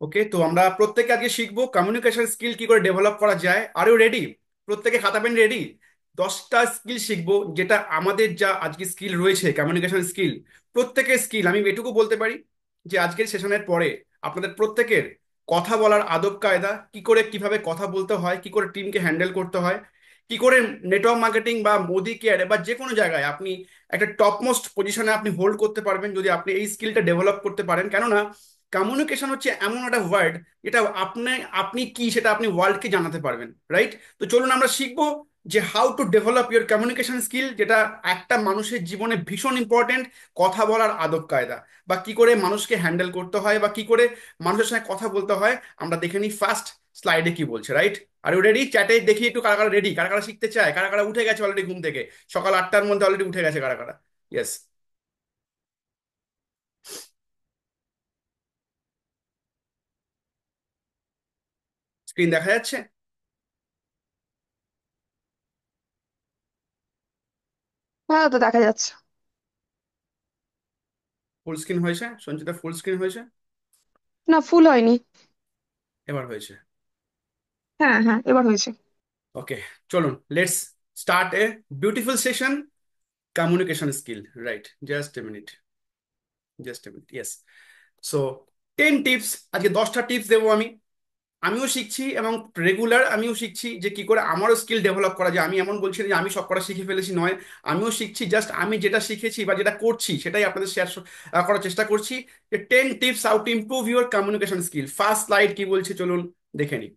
ওকে, তো আমরা প্রত্যেকে আজকে শিখবো কমিউনিকেশন স্কিল কি করে ডেভেলপ করা যায়। Are you ready? প্রত্যেকে খাতা পেন রেডি? 10টা স্কিল শিখবো, যেটা আমাদের যা আজকে স্কিল রয়েছে কমিউনিকেশন স্কিল, প্রত্যেকের স্কিল। আমি এটুকু বলতে পারি যে আজকের সেশনের পরে আপনাদের প্রত্যেকের কথা বলার আদব কায়দা, কি করে কিভাবে কথা বলতে হয়, কি করে টিমকে হ্যান্ডেল করতে হয়, কি করে নেটওয়ার্ক মার্কেটিং বা মোদি কেয়ারে বা যে কোনো জায়গায় আপনি একটা টপ মোস্ট পজিশনে আপনি হোল্ড করতে পারবেন যদি আপনি এই স্কিলটা ডেভেলপ করতে পারেন। কেননা কমিউনিকেশন হচ্ছে এমন একটা ওয়ার্ড যেটা আপনি আপনি কি সেটা আপনি ওয়ার্ল্ডকে জানাতে পারবেন, রাইট? তো চলুন আমরা শিখবো যে how to develop your communication skill, যেটা একটা মানুষের জীবনে ভীষণ ইম্পর্টেন্ট। কথা বলার আদব কায়দা, বা কি করে মানুষকে হ্যান্ডেল করতে হয়, বা কি করে মানুষের সঙ্গে কথা বলতে হয়, আমরা দেখে নিই ফার্স্ট স্লাইডে কি বলছে, রাইট? Are you ready? চ্যাটে দেখি একটু কারা কারা রেডি, কারা কারা শিখতে চায়, কারা কারা উঠে গেছে অলরেডি ঘুম থেকে, সকাল 8টার মধ্যে অলরেডি উঠে গেছে কারা কারা। ইয়েস। স্ক্রিন দেখা যাচ্ছে? হ্যাঁ, তো দেখা যাচ্ছে। ফুল স্ক্রিন হয়েছে সঞ্চিতা? ফুল স্ক্রিন হয়েছে? না, ফুল হয়নি। এবার হয়েছে। হ্যাঁ হ্যাঁ, এবার হয়েছে। ওকে, চলুন let's start a beautiful session, communication skill, right? Just a minute, just a minute. Yes. So 10 tips, আজকে 10টা টিপস দেবো আমি। আমিও শিখছি এবং রেগুলার আমিও শিখছি যে কি করে আমারও স্কিল ডেভেলপ করা যায়। আমি এমন বলছি না যে আমি সব কটা শিখে ফেলেছি, নয়, আমিও শিখছি। জাস্ট আমি যেটা শিখেছি বা যেটা করছি সেটাই আপনাদের শেয়ার করার চেষ্টা করছি। যে 10 tips how to improve your communication skill. First slide কি বলছে চলুন দেখে নিই।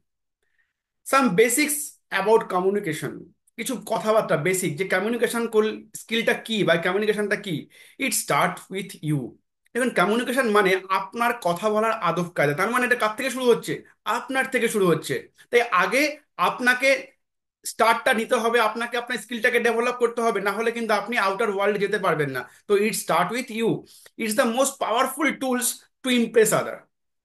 সাম বেসিক্স অ্যাবাউট কমিউনিকেশন, কিছু কথাবার্তা বেসিক যে কমিউনিকেশন স্কিলটা কি বা কমিউনিকেশনটা কি। It start with you. দেখুন, কমিউনিকেশন মানে আপনার কথা বলার আদব কায়দা। তার মানে এটা কার থেকে শুরু হচ্ছে? আপনার থেকে শুরু হচ্ছে। তাই আগে আপনাকে স্টার্টটা নিতে হবে, আপনাকে আপনার স্কিলটাকে ডেভেলপ করতে হবে, না হলে কিন্তু আপনি আউটার ওয়ার্ল্ড যেতে পারবেন না। তো it start with you. It's the most powerful tools to impress other.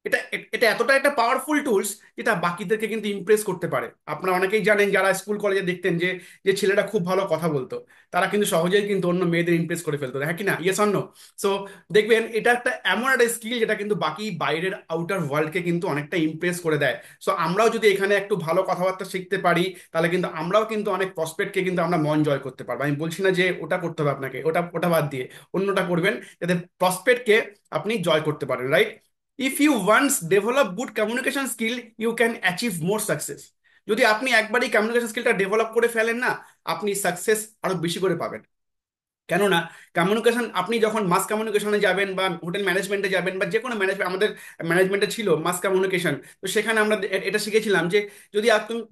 এটা এটা এতটা একটা পাওয়ারফুল টুলস যেটা বাকিদেরকে কিন্তু ইমপ্রেস করতে পারে। আপনারা অনেকেই জানেন, যারা স্কুল কলেজে দেখতেন যে যে ছেলেরা খুব ভালো কথা বলতো, তারা কিন্তু সহজেই কিন্তু অন্য মেয়েদের ইমপ্রেস করে ফেলতো, হ্যাঁ কি না? ইয়েস অন্য? সো দেখবেন এটা একটা এমন একটা স্কিল যেটা কিন্তু বাকি বাইরের আউটার ওয়ার্ল্ডকে কিন্তু অনেকটা ইমপ্রেস করে দেয়। সো আমরাও যদি এখানে একটু ভালো কথাবার্তা শিখতে পারি, তাহলে কিন্তু আমরাও কিন্তু অনেক প্রসপেক্টকে কিন্তু আমরা মন জয় করতে পারবো। আমি বলছি না যে ওটা করতে হবে আপনাকে, ওটা ওটা বাদ দিয়ে অন্যটা করবেন, যাতে প্রসপেক্টকে আপনি জয় করতে পারেন, right? If you once develop good communication skill, you can achieve more success. যদি আপনি একবারই কমিউনিকেশন স্কিলটা ডেভেলপ করে ফেলেন না, আপনি সাকসেস আরো বেশি করে পাবেন। কেননা কমিউনিকেশন, আপনি যখন মাস কমিউনিকেশনে যাবেন বা হোটেল ম্যানেজমেন্টে যাবেন বা যে কোনো ম্যানেজমেন্ট, আমাদের ম্যানেজমেন্টে ছিল মাস কমিউনিকেশন, তো সেখানে আমরা এটা শিখেছিলাম যে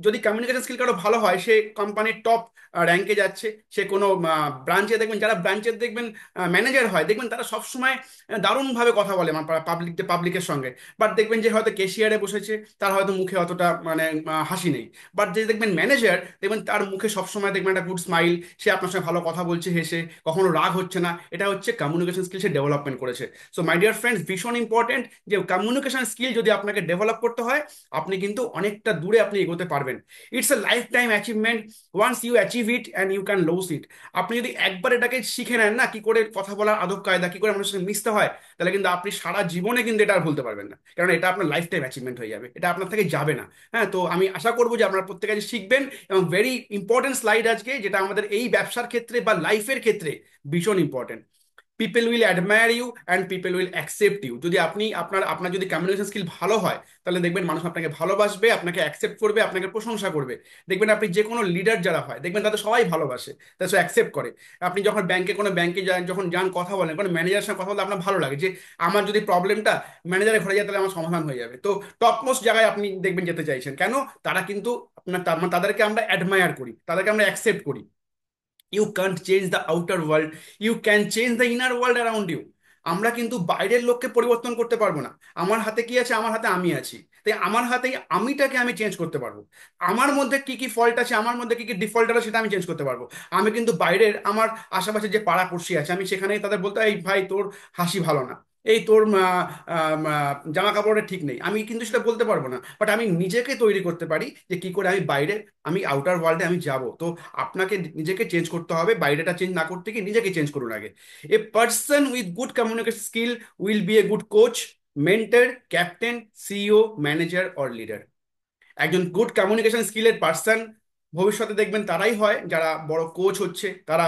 যদি কমিউনিকেশন স্কিল কারো ভালো হয়, সে কোম্পানির টপ র্যাঙ্কে যাচ্ছে। সে কোনো ব্রাঞ্চে দেখবেন, যারা ব্রাঞ্চের দেখবেন ম্যানেজার হয়, দেখবেন তারা সবসময় দারুণভাবে কথা বলে পাবলিকের সঙ্গে। বাট দেখবেন যে হয়তো কেশিয়ারে বসেছে, তার হয়তো মুখে অতটা মানে হাসি নেই। বাট যে দেখবেন ম্যানেজার, দেখবেন তার মুখে সবসময় দেখবেন একটা গুড স্মাইল, সে আপনার সঙ্গে ভালো কথা বলছে হেসে, কখনো রাগ হচ্ছে না। এটা হচ্ছে কমিউনিকেশন স্কিল সে ডেভেলপমেন্ট করেছে। সো মাই ডিয়ার ফ্রেন্ডস, ভীষণ ইম্পর্টেন্ট যে কমিউনিকেশন স্কিল যদি আপনাকে ডেভেলপ করতে হয়, আপনি কিন্তু অনেকটা দূরে আপনি এগোতে পারবেন। It's a life time achievement. Once you achieve it and you can lose it. আপনি যদি একবার এটাকে শিখে নেন না, কি করে কথা বলার আদব কায়দা, কি করে মানুষের সঙ্গে মিশতে হয়, তাহলে কিন্তু আপনি সারা জীবনে কিন্তু এটা আর ভুলতে পারবেন না। কারণ এটা আপনার লাইফ টাইম অ্যাচিভমেন্ট হয়ে যাবে, এটা আপনার থেকে যাবে না। হ্যাঁ, তো আমি আশা করবো যে আপনারা প্রত্যেকে আজ শিখবেন। এবং ভেরি ইম্পর্টেন্ট স্লাইড আজকে, যেটা আমাদের এই ব্যবসার ক্ষেত্রে বা লাইফের ক্ষেত্রে ভীষণ important. People will admire you and people will accept you. যদি আপনি আপনার আপনার যদি কমিউনিকেশন স্কিল ভালো হয়, তাহলে দেখবেন মানুষ আপনাকে ভালোবাসবে, আপনাকে অ্যাকসেপ্ট করবে, আপনাকে প্রশংসা করবে। দেখবেন আপনি যে কোনো লিডার যারা হয়, দেখবেন তাদের সবাই ভালোবাসে, তাদের সে অ্যাকসেপ্ট করে। আপনি যখন কোনো ব্যাংকে যান, যখন যান কথা বলেন, কোনো ম্যানেজারের সঙ্গে কথা বলতে আপনার ভালো লাগে যে আমার যদি প্রবলেমটা ম্যানেজারে ঘরে যায় তাহলে আমার সমাধান হয়ে যাবে। তো টপ মোস্ট জায়গায় আপনি দেখবেন যেতে চাইছেন কেন? তারা কিন্তু আপনার তাদেরকে আমরা অ্যাডমায়ার করি, তাদেরকে আমরা অ্যাকসেপ্ট করি। You can't change the outer world, you can change the inner world around you. আমরা কিন্তু বাইরের লোককে পরিবর্তন করতে পারবো না। আমার হাতে কি আছে? আমার হাতে আমি আছি। তাই আমার হাতেই আমিটাকে আমি চেঞ্জ করতে পারবো। আমার মধ্যে কি কি ফল্ট আছে, আমার মধ্যে কি কি ডিফল্ট আছে, সেটা আমি চেঞ্জ করতে পারবো। আমি কিন্তু বাইরের আমার আশেপাশে যে পাড়া পড়শি আছে, আমি সেখানেই তাদের বলতে, এই ভাই তোর হাসি ভালো না, এই তোর জামা কাপড়ের ঠিক নেই, আমি কিন্তু সেটা বলতে পারবো না। বাট আমি নিজেকে তৈরি করতে পারি যে কি করে আমি বাইরে, আমি আউটার ওয়ার্ল্ডে আমি যাব। তো আপনাকে নিজেকে চেঞ্জ করতে হবে, বাইরেটা চেঞ্জ না করতে গিয়ে নিজেকে চেঞ্জ করুন আগে। A person with good communication skill will be a good coach, mentor, captain, CEO, manager or leader. একজন গুড কমিউনিকেশন স্কিলের পার্সন ভবিষ্যতে দেখবেন তারাই হয় যারা বড় কোচ হচ্ছে, তারা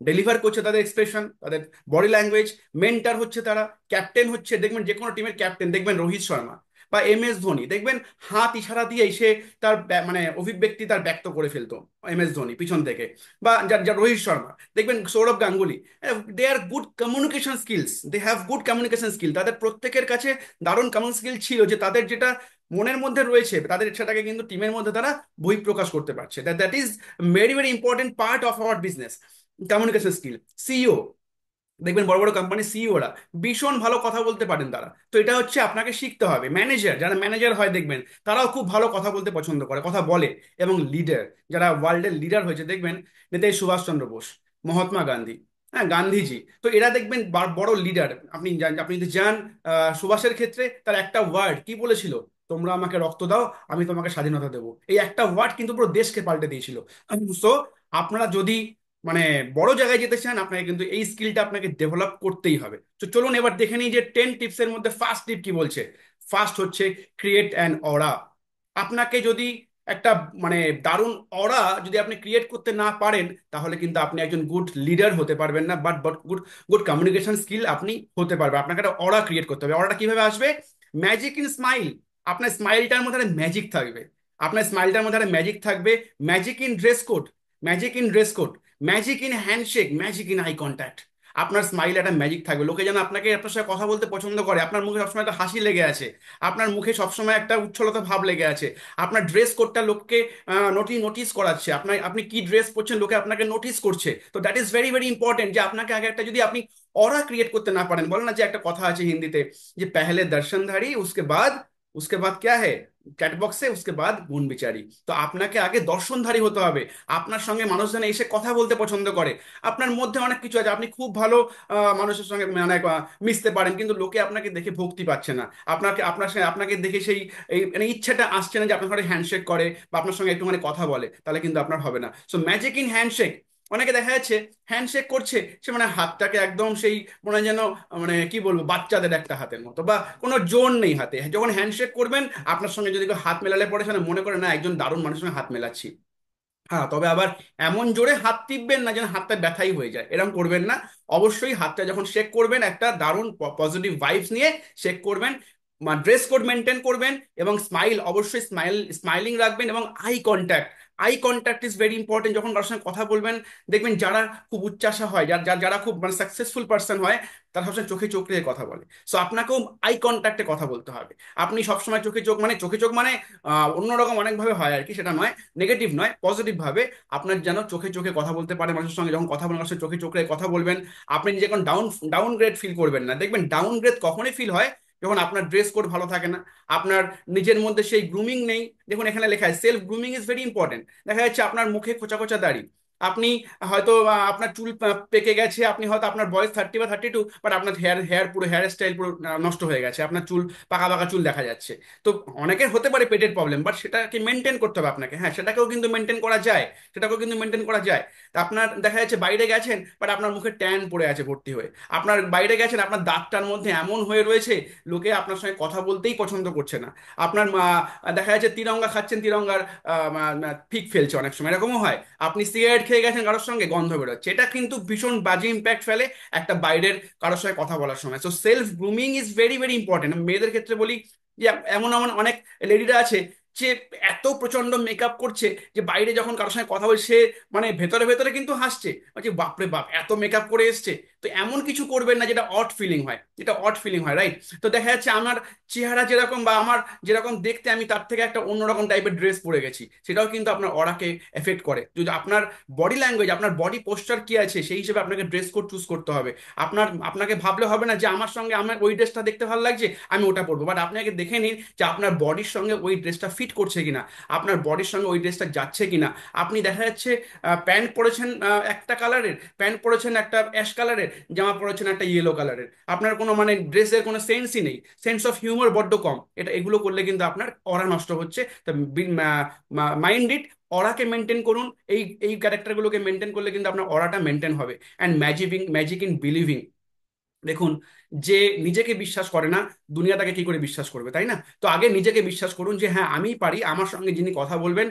ডেলিভার করছে তাদের এক্সপ্রেশন, তাদের বডি ল্যাঙ্গুয়েজ। মেন্টার হচ্ছে তারা। ক্যাপ্টেন হচ্ছে, দেখবেন যে কোনো টিমের ক্যাপ্টেন দেখবেন রোহিত শর্মা বা MS ধোনি, দেখবেন হাত ইশারা দিয়েই সে তার মানে অভিব্যক্তি তার ব্যক্ত করে ফেলতো। MS ধোনি পিছন থেকে, বা যার যার রোহিত শর্মা, দেখবেন Sourav Ganguly. They are good communication skills, they have good communication skill. তাদের প্রত্যেকের কাছে দারুণ কমিউনিকেশন স্কিল ছিল, যে তাদের যেটা মনের মধ্যে রয়েছে তাদের সেটাকে কিন্তু টিমের মধ্যে তারা বহিঃপ্রকাশ করতে পারছে। That that is very very important part of our business, communication skill. CEO, দেখবেন বড় বড় কোম্পানির সিইওরা ভীষণ ভালো কথা বলতে পারেন তারা, তো এটা হচ্ছে আপনাকে শিখতে হবে। ম্যানেজার, যারা ম্যানেজার হয় দেখবেন তারাও খুব ভালো কথা বলতে পছন্দ করে, কথা বলে। এবং লিডার, যারা ওয়ার্ল্ডের লিডার হয়েছে দেখবেন, নেতাজি সুভাষচন্দ্র বোস, মহাত্মা গান্ধী, হ্যাঁ গান্ধীজি, তো এরা দেখবেন বড় লিডার। আপনি যদি যান সুভাষের ক্ষেত্রে, তার একটা ওয়ার্ড কি বলেছিল, তোমরা আমাকে রক্ত দাও, আমি তোমাকে স্বাধীনতা দেবো। এই একটা ওয়ার্ড কিন্তু পুরো দেশকে পাল্টে দিয়েছিল। সো আপনারা যদি মানে বড় জায়গায় যেতে চান, আপনাকে কিন্তু এই স্কিলটা আপনাকে ডেভেলপ করতেই হবে। তো চলুন এবার দেখে নিই যে 10 টিপসের মধ্যে ফার্স্ট টিপ কি বলছে। ফার্স্ট হচ্ছে ক্রিয়েট অ্যান অরা। আপনাকে যদি একটা মানে দারুণ অরা যদি আপনি ক্রিয়েট করতে না পারেন, তাহলে কিন্তু আপনি একজন গুড লিডার হতে পারবেন না। But but good good communication skill আপনি হতে পারবেন। আপনাকে একটা অরা ক্রিয়েট করতে হবে। অরাটা কিভাবে আসবে? Magic in smile. আপনার স্মাইলটার মধ্যে ম্যাজিক থাকবে। আপনার স্মাইলটার মধ্যে ম্যাজিক থাকবে। Magic in dress code, magic in dress code, magic in handshake, magic in eye contact. আপনার স্মাইল একটা ম্যাজিক থাকবে, লোকে যেন আপনাকে আপনার সাথে কথা বলতে পছন্দ করে। আপনার মুখে সবসময় একটা হাসি লেগে আছে, আপনার মুখে সবসময় একটা উচ্ছলতা ভাব লেগে আছে। আপনার ড্রেস কোডটা লোককে নোটিস করাচ্ছে। আপনি কি ড্রেস পরছেন, লোকে আপনাকে নোটিস করছে। তো that is very very important, যে আপনাকে আগে একটা যদি আপনি অরা ক্রিয়েট করতে না পারেন, বলে না যে একটা কথা আছে হিন্দিতে, যে পেহলে দর্শনধারী उसके बाद क्या है, চ্যাটবক্সে उसके बाद গুণ বিচারি। তো আপনাকে আগে দর্শনধারী হতে হবে। আপনার সঙ্গে মানুষ যেন এসে কথা বলতে পছন্দ করে। আপনার মধ্যে অনেক কিছু আছে, আপনি খুব ভালো মানুষের সঙ্গে মানে মিশতে পারেন, কিন্তু লোকে আপনাকে দেখে ভক্তি পাচ্ছে না। আপনাকে দেখে সেই এই মানে ইচ্ছাটা আসছে না যে আপনার সঙ্গে হ্যান্ডশেক করে বা আপনার সঙ্গে একটুখানি কথা বলে, তাহলে কিন্তু আপনার হবে না। So magic in handshake. অনেকে দেখা যাচ্ছে হ্যান্ডশেক করছে, সে মানে হাতটাকে একদম সেই মনে হয় যেন মানে কি বলবো, বাচ্চাদের একটা হাতের মতো, বা কোনো জোর নেই হাতে। যখন হ্যান্ডশেক করবেন, আপনার সঙ্গে যদি কেউ হাত মেলালে পরে সেটা মনে করে না একজন দারুণ মানুষের সঙ্গে হাত মেলাচ্ছি। হ্যাঁ, তবে আবার এমন জোরে হাত টিপবেন না যেন হাতটা ব্যথাই হয়ে যায়, এরকম করবেন না। অবশ্যই হাতটা যখন শেক করবেন, একটা দারুণ পজিটিভ ভাইবস নিয়ে শেক করবেন। ড্রেস কোড মেনটেন করবেন, এবং অবশ্যই স্মাইলিং রাখবেন, এবং eye contact is very important. যখন কারোর সঙ্গে কথা বলবেন, দেখবেন যারা খুব উচ্চাসা হয়, যারা খুব মানে সাকসেসফুল পার্সন হয়, তারা সবসময় চোখে চোখ রেখে কথা বলে। সো আপনাকেও আই কন্ট্যাক্টে কথা বলতে হবে। আপনি সবসময় চোখে চোখ মানে অন্যরকম অনেকভাবে হয় আর কি, সেটা নয়, নেগেটিভ নয়, পজিটিভ ভাবে। আপনার যেন চোখে চোখে কথা বলতে পারে মানুষের সঙ্গে, যখন কথা বলেন মানুষের চোখে চোখে কথা বলবেন। আপনি নিজে এখন ডাউন গ্রেড ফিল করবেন না। দেখবেন ডাউন গ্রেড কখনই ফিল হয় যখন আপনার ড্রেস কোড ভালো থাকে না, আপনার নিজের মধ্যে সেই গ্রুমিং নেই। দেখুন এখানে লেখা আছে self grooming is very important. দেখা যাচ্ছে আপনার মুখে খোঁচা খোঁচা দাড়ি, আপনি হয়তো আপনার চুল পেকে গেছে, আপনি হয়তো আপনার বয়স 30 বা 32, বাট আপনার হেয়ার স্টাইল পুরো নষ্ট হয়ে গেছে, আপনার চুল পাকা পাকা চুল দেখা যাচ্ছে। তো অনেকের হতে পারে পেটের প্রবলেম, বাট সেটাকে মেনটেন করতে হবে আপনাকে। হ্যাঁ, সেটাকেও কিন্তু মেনটেন করা যায়, সেটাকেও কিন্তু মেনটেন করা যায়। তা আপনার দেখা যাচ্ছে বাইরে গেছেন, বাট আপনার মুখে ট্যান পড়ে আছে ভর্তি হয়ে। আপনার বাইরে গেছেন, আপনার দাঁতটার মধ্যে এমন হয়ে রয়েছে, লোকে আপনার সঙ্গে কথা বলতেই পছন্দ করছে না। আপনার দেখা যাচ্ছে তিরঙ্গা খাচ্ছেন, তিরঙ্গার ফিক ফেলছে, অনেক সময় এরকমও হয়। আপনি সিগারেট খেয়ে গেছেন, কারোর সঙ্গে গন্ধ বেরোচ্ছে, এটা কিন্তু ভীষণ বাজে ইম্প্যাক্ট ফেলে একটা বাইরের কারোর সঙ্গে কথা বলার সময়। So self grooming is very very important. মেয়েদের ক্ষেত্রে বলি যে এমন এমন অনেক লেডিরা আছে যে এত প্রচন্ড মেকআপ করছে, যে বাইরে যখন কারোর সঙ্গে কথা বলছে সে মানে ভেতরে ভেতরে কিন্তু হাসছে, বলছে বাপরে বাপ এত মেকআপ করে এসছে। তো এমন কিছু করবেন না যেটা অড ফিলিং হয়, রাইট? তো দেখা যাচ্ছে আমার চেহারা যেরকম বা আমার যেরকম দেখতে, আমি তার থেকে একটা অন্যরকম টাইপের ড্রেস পরে গেছি, সেটাও কিন্তু আপনার অরাকে এফেক্ট করে। যদি আপনার বডি ল্যাঙ্গুয়েজ, আপনার বডি পোস্টার কি আছে, সেই হিসেবে আপনাকে ড্রেস কোড চুজ করতে হবে। আপনাকে ভাবলে হবে না যে আমার সঙ্গে আমার ওই ড্রেসটা দেখতে ভালো লাগছে, আমি ওটা পরবো। বাট আপনি আগে দেখে নিন যে আপনার বডির সঙ্গে ওই ড্রেসটা ফিট করছে কিনা, আপনার বডির সঙ্গে ওই ড্রেসটা যাচ্ছে কিনা। আপনি দেখা যাচ্ছে প্যান্ট পরেছেন একটা কালারের, প্যান্ট পরেছেন একটা অ্যাশ কালারের, জামা পরেছেন একটা ইয়েলো কালারের, আপনার কোনো মানে ড্রেসের কোনো সেন্সই নেই, সেন্স অফ হিউমার বড্ড কম। এগুলো করলে কিন্তু আপনার অরা নষ্ট হচ্ছে। তা মাইন্ড ইট, অরাকে মেনটেন করুন। এই এই ক্যারেক্টারগুলোকে মেনটেন করলে কিন্তু আপনার অরাটা মেনটেন হবে। And magic in believing. দেখুন যে নিজেকে বিশ্বাস করে না, দুনিয়া তাকে কি করে বিশ্বাস করবে, তাই না? তো আগে নিজেকে বিশ্বাস করুন যে হ্যাঁ আমি পারি, আমার সঙ্গে যিনি কথা বলবেন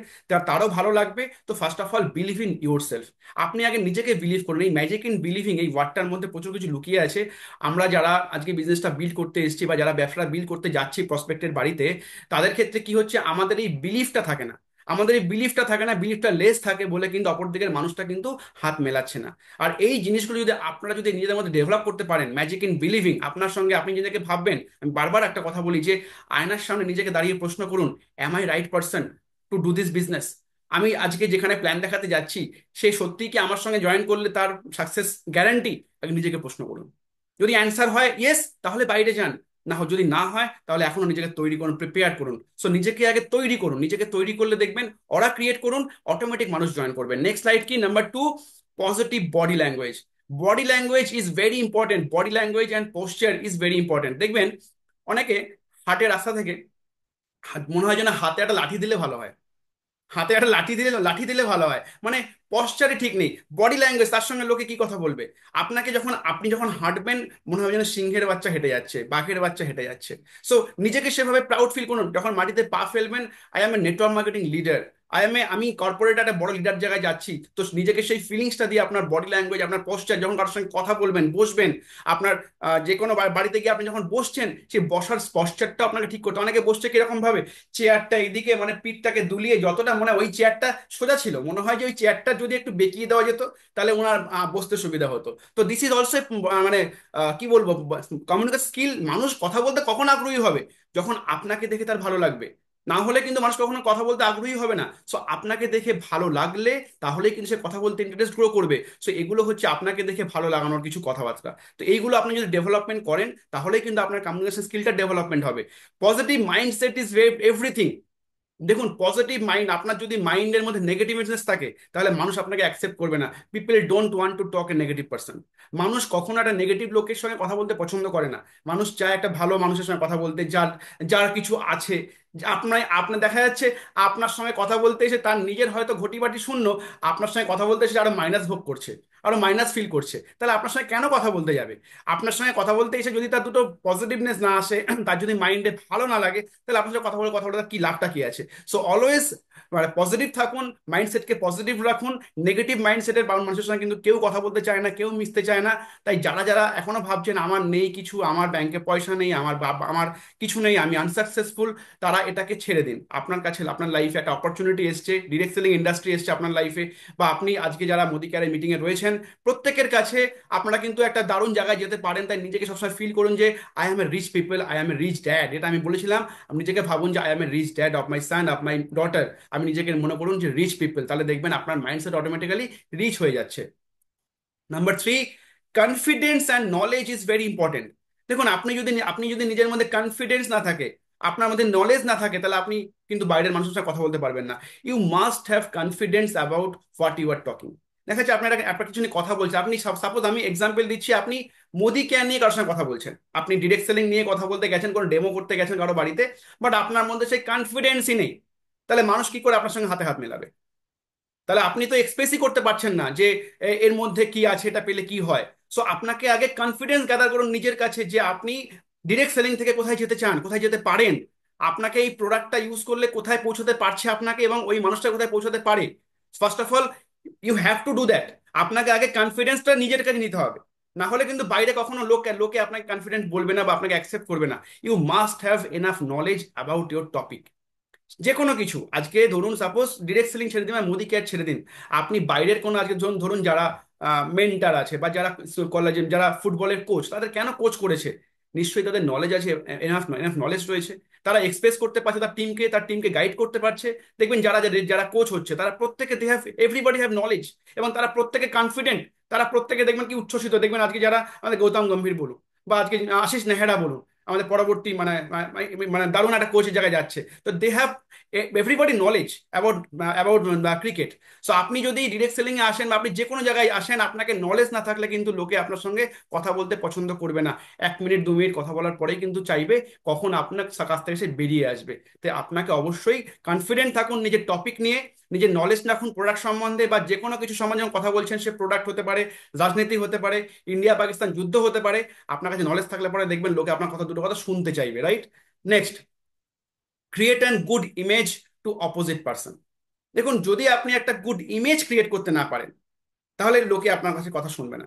তারও ভালো লাগবে। তো first of all believe in your self. আপনি আগে নিজেকে বিলিভ করুন। এই ম্যাজিক ইন বিলিভিং এই ওয়ার্ডটার মধ্যে প্রচুর কিছু লুকিয়ে আছে। আমরা যারা আজকে বিজনেসটা বিল্ড করতে এসেছি বা যারা ব্যবসাটা বিল্ড করতে যাচ্ছি প্রসপেক্টের বাড়িতে, তাদের ক্ষেত্রে কি হচ্ছে, আমাদের এই বিলিফটা থাকে না। আমাদের এই বিলিফটা থাকে না, বিলিফটা লেস থাকে বলে কিন্তু অপর দিকের মানুষটা কিন্তু হাত মেলাচ্ছে না। আর এই জিনিসগুলো যদি আপনারা যদি নিজেদের মধ্যে ডেভেলপ করতে পারেন, ম্যাজিক ইন বিলিভিং, আপনার সঙ্গে আপনি নিজেকে ভাববেন। আমি বারবার একটা কথা বলি যে আয়নার সামনে নিজেকে দাঁড়িয়ে প্রশ্ন করুন, am I right person to do this business? আমি আজকে যেখানে প্ল্যান দেখাতে যাচ্ছি, সে সত্যিই কি আমার সঙ্গে জয়েন করলে তার সাকসেস গ্যারান্টি? আগে নিজেকে প্রশ্ন করুন। যদি অ্যান্সার হয় ইয়েস, তাহলে বাইরে যান। না হয় যদি না হয়, তাহলে এখনো নিজেকে তৈরি করুন, প্রিপেয়ার করুন। সো নিজেকে আগে তৈরি করুন। নিজেকে তৈরি করলে দেখবেন অরা ক্রিয়েট করুন, অটোমেটিক মানুষ জয়েন করবে। নেক্সট স্লাইড কি, number 2, positive body language. Body language is very important. Body language and posture is very important. দেখবেন অনেকে হাটের রাস্তা থেকে মনে হয় যেন হাতে একটা লাঠি দিলে ভালো হয়। হাতে একটা লাঠি দিলে ভালো হয়, মানে পশ্চারে ঠিক নেই। বডি ল্যাঙ্গুয়েজ, তার সঙ্গে লোকে কি কথা বলবে। আপনি যখন হাঁটবেন, মনে হবে যেন সিংহের বাচ্চা হেঁটে যাচ্ছে, বাঘের বাচ্চা হেঁটে যাচ্ছে। সো নিজেকে সেভাবে প্রাউড ফিল করুন। যখন মাটিতে পা ফেলবেন, I am A network marketing leader, আমি কর্পোরেট একটা বড় লিডার জায়গায় যাচ্ছি। তো নিজেকে সেই ফিলিংসটা দিয়ে আপনার বডি ল্যাঙ্গুয়েজ, আপনার পোস্টার, যখন কারোর সঙ্গে কথা বলবেন, বসবেন, আপনার যে কোনো বাড়িতে গিয়ে আপনি যখন বসছেন, সেই বসার পশ্চারটা আপনাকে ঠিক করতে। অনেকে বসছে কিরকম ভাবে, চেয়ারটা এইদিকে মানে পিঠটাকে দুলিয়ে, যতটা মনে হয় ওই চেয়ারটা সোজা ছিল, মনে হয় যে ওই চেয়ারটা যদি একটু বেঁকিয়ে দেওয়া যেত তাহলে ওনার বসতে সুবিধা হতো। তো দিস ইজ অলসো মানে কি বলবো, কমিউনিকেশন স্কিল। মানুষ কথা বলতে কখন আগ্রহী হবে? যখন আপনাকে দেখে তার ভালো লাগবে। না হলে কিন্তু মানুষ কখনো কথা বলতে আগ্রহী হবে না। সো আপনাকে দেখে ভালো লাগলে তাহলেই কিন্তু সে কথা বলতে ইন্টারেস্ট গ্রো করবে। সো এগুলো হচ্ছে আপনাকে দেখে ভালো লাগানোর কিছু কথাবার্তা। তো এইগুলো আপনি যদি ডেভেলপমেন্ট করেন, তাহলেই কিন্তু আপনার কমিউনিকেশন স্কিলটা ডেভেলপমেন্ট হবে। Positive mindset is everything. দেখুন, পজিটিভ মাইন্ড, আপনার যদি মাইন্ডের মধ্যে নেগেটিভনেস থাকে, তাহলে মানুষ আপনাকে অ্যাকসেপ্ট করবে না। People don't want to talk A negative person. মানুষ কখনো একটা নেগেটিভ লোকের সঙ্গে কথা বলতে পছন্দ করে না। মানুষ চায় একটা ভালো মানুষের সঙ্গে কথা বলতে, যার যার কিছু আছে। আপনার আপনার দেখা যাচ্ছে আপনার সঙ্গে কথা বলতে এসে তার নিজের হয়তো ঘটিবাটি শূন্য, আপনার সঙ্গে কথা বলতে এসে আরো মাইনাস ভোগ করছে, আরো মাইনাস ফিল করছে। তাহলে আপনার সঙ্গে কেন কথা বলতে যাবে? আপনার সঙ্গে কথা বলতে এসে যদি তার দুটো পজিটিভনেস না আসে, তার যদি মাইন্ডে ভালো না লাগে, তাহলে আপনার সঙ্গে কথা বলে তার কি লাভটা কি আছে? সো অলওয়েজ মানে পজিটিভ থাকুন, মাইন্ডসেটকে পজিটিভ রাখুন। নেগেটিভ মাইন্ডসেটের মানুষের সঙ্গে কিন্তু কেউ কথা বলতে চায় না, কেউ মিশতে চায় না। তাই যারা যারা এখনো ভাবছেন আমার নেই কিছু, আমার ব্যাংকে পয়সা নেই, আমার বাবা, আমার কিছু নেই, আমি আনসাকসেসফুল, তারা এটাকে ছেড়ে দিন। আপনার কাছে আপনার লাইফে একটা অপরচুনিটি এসছে, ডিরেক্ট সেলিং ইন্ডাস্ট্রি এসছে আপনার লাইফে, বা আপনি আজকে যারা মোদি কেয়ারের মিটিংয়ে রয়েছেন, প্রত্যেকের কাছে আপনারা কিন্তু একটা দারুণ জায়গায় যেতে পারেন। তাই নিজেকে সবসময় ফিল করুন যে I am a rich people, I am a rich dad. এটা আমি বলেছিলাম। আপনি নিজেকে ভাবুন যে I am a rich dad of my son, of my daughter. আমি নিজেকে মনে করুন যে রিচ পিপল, তাহলে দেখবেন আপনার মাইন্ডসেট অটোমেটিক্যালি রিচ হয়ে যাচ্ছে। Number 3, confidence and knowledge is very important. দেখুন, আপনি যদি নিজের মধ্যে কনফিডেন্স না থাকে, আপনার মধ্যে নলেজ না থাকে, তাহলে আপনি কিন্তু বাইরের মানুষের সাথে কথা বলতে পারবেন না। You must have confidence about what you are talking. দেখা যাচ্ছে আপনার কিছু নিয়ে কথা বলছে, আপনি সাপোজ আমি এক্সাম্পল দিচ্ছি, আপনি মোদি কেয়ার নিয়ে কারোর সঙ্গে কথা বলছেন, আপনি ডিরেক্ট সেলিং নিয়ে কথা বলতে গেছেন, কোনো ডেমো করতে গেছেন কারো বাড়িতে, বাট আপনার মধ্যে সেই কনফিডেন্সই নেই। তাহলে মানুষ কি করে আপনার সঙ্গে হাতে হাত মেলাবে? তাহলে আপনি তো এক্সপ্রেসই করতে পারছেন না যে এর মধ্যে কি আছে, এটা পেলে কি হয়। সো আপনাকে আগে কনফিডেন্স গ্যাদার করুন নিজের কাছে যে আপনি ডিরেক্ট সেলিং থেকে কোথায় যেতে চান, কোথায় যেতে পারেন। আপনাকে এই প্রোডাক্টটা ইউজ করলে কোথায় পৌঁছতে পারছে আপনাকে, এবং ওই মানুষটা কোথায় পৌঁছতে পারে। First of all you have to do that. আপনাকে আগে কনফিডেন্সটা নিজের কাছে নিতে হবে। না হলে কিন্তু বাইরে কখনো লোকে লোকে আপনাকে কনফিডেন্ট বলবে না বা আপনাকে অ্যাকসেপ্ট করবে না। You must have enough knowledge about your topic. যে কোনো কিছু, আজকে ধরুন সাপোজ ডিরেক্ট সেলিং ছেড়ে দিন আর মোদি কেয়ার ছেড়ে দিন, আপনি বাইরের কোনো আজকে ধরুন ধরুন যারা মেন্টার আছে বা যারা কলেজে যারা ফুটবলের কোচ, তাদের কেন কোচ করেছে? নিশ্চয়ই তাদের নলেজ আছে, এনাফ এনাফ নলেজ রয়েছে। তারা এক্সপ্রেস করতে পারছে তার টিমকে গাইড করতে পারছে। দেখবেন যারা যারা যারা কোচ হচ্ছে, তারা প্রত্যেকে they have everybody have knowledge, এবং তারা প্রত্যেকে কনফিডেন্ট। তারা প্রত্যেকে দেখবেন কি উচ্ছ্বসিত। দেখবেন আজকে যারা আমাদের গৌতম গম্ভীর বলুন, বা আজকে আশিস নেহেরা বলুন, আমাদের পরবর্তী মানে মানে দারুণ একটা কোচের জায়গায় যাচ্ছে, তো they have everybody knowledge about about cricket. So আপনি যদি ডিরেক্ট সেলিং এ আসেন বা আপনি যে কোনো জায়গায় আসেন, আপনাকে নলেজ না থাকলে কিন্তু লোকে আপনার সঙ্গে কথা বলতে পছন্দ করবে না। 1 মিনিট 2 মিনিট কথা বলার পরেই কিন্তু চাইবে কখন আপনার কাছ থেকে সে বেরিয়ে আসবে। তাই আপনাকে অবশ্যই কনফিডেন্ট থাকুন নিজের টপিক নিয়ে, নিজের নলেজ রাখুন প্রোডাক্ট সম্বন্ধে, বা যে কোনো কিছু সম্বন্ধে যখন কথা বলছেন, সে প্রোডাক্ট হতে পারে, রাজনীতি হতে পারে, ইন্ডিয়া পাকিস্তান যুদ্ধ হতে পারে, আপনার কাছে নলেজ থাকলে পরে দেখবেন লোকে আপনার কথা, দুটো কথা শুনতে চাইবে, right? Next, create an good image two opposite person. দেখুন, যদি আপনি একটা গুড ইমেজ ক্রিয়েট করতে না পারেন, তাহলে লোকে আপনার কাছে কথা শুনবে না।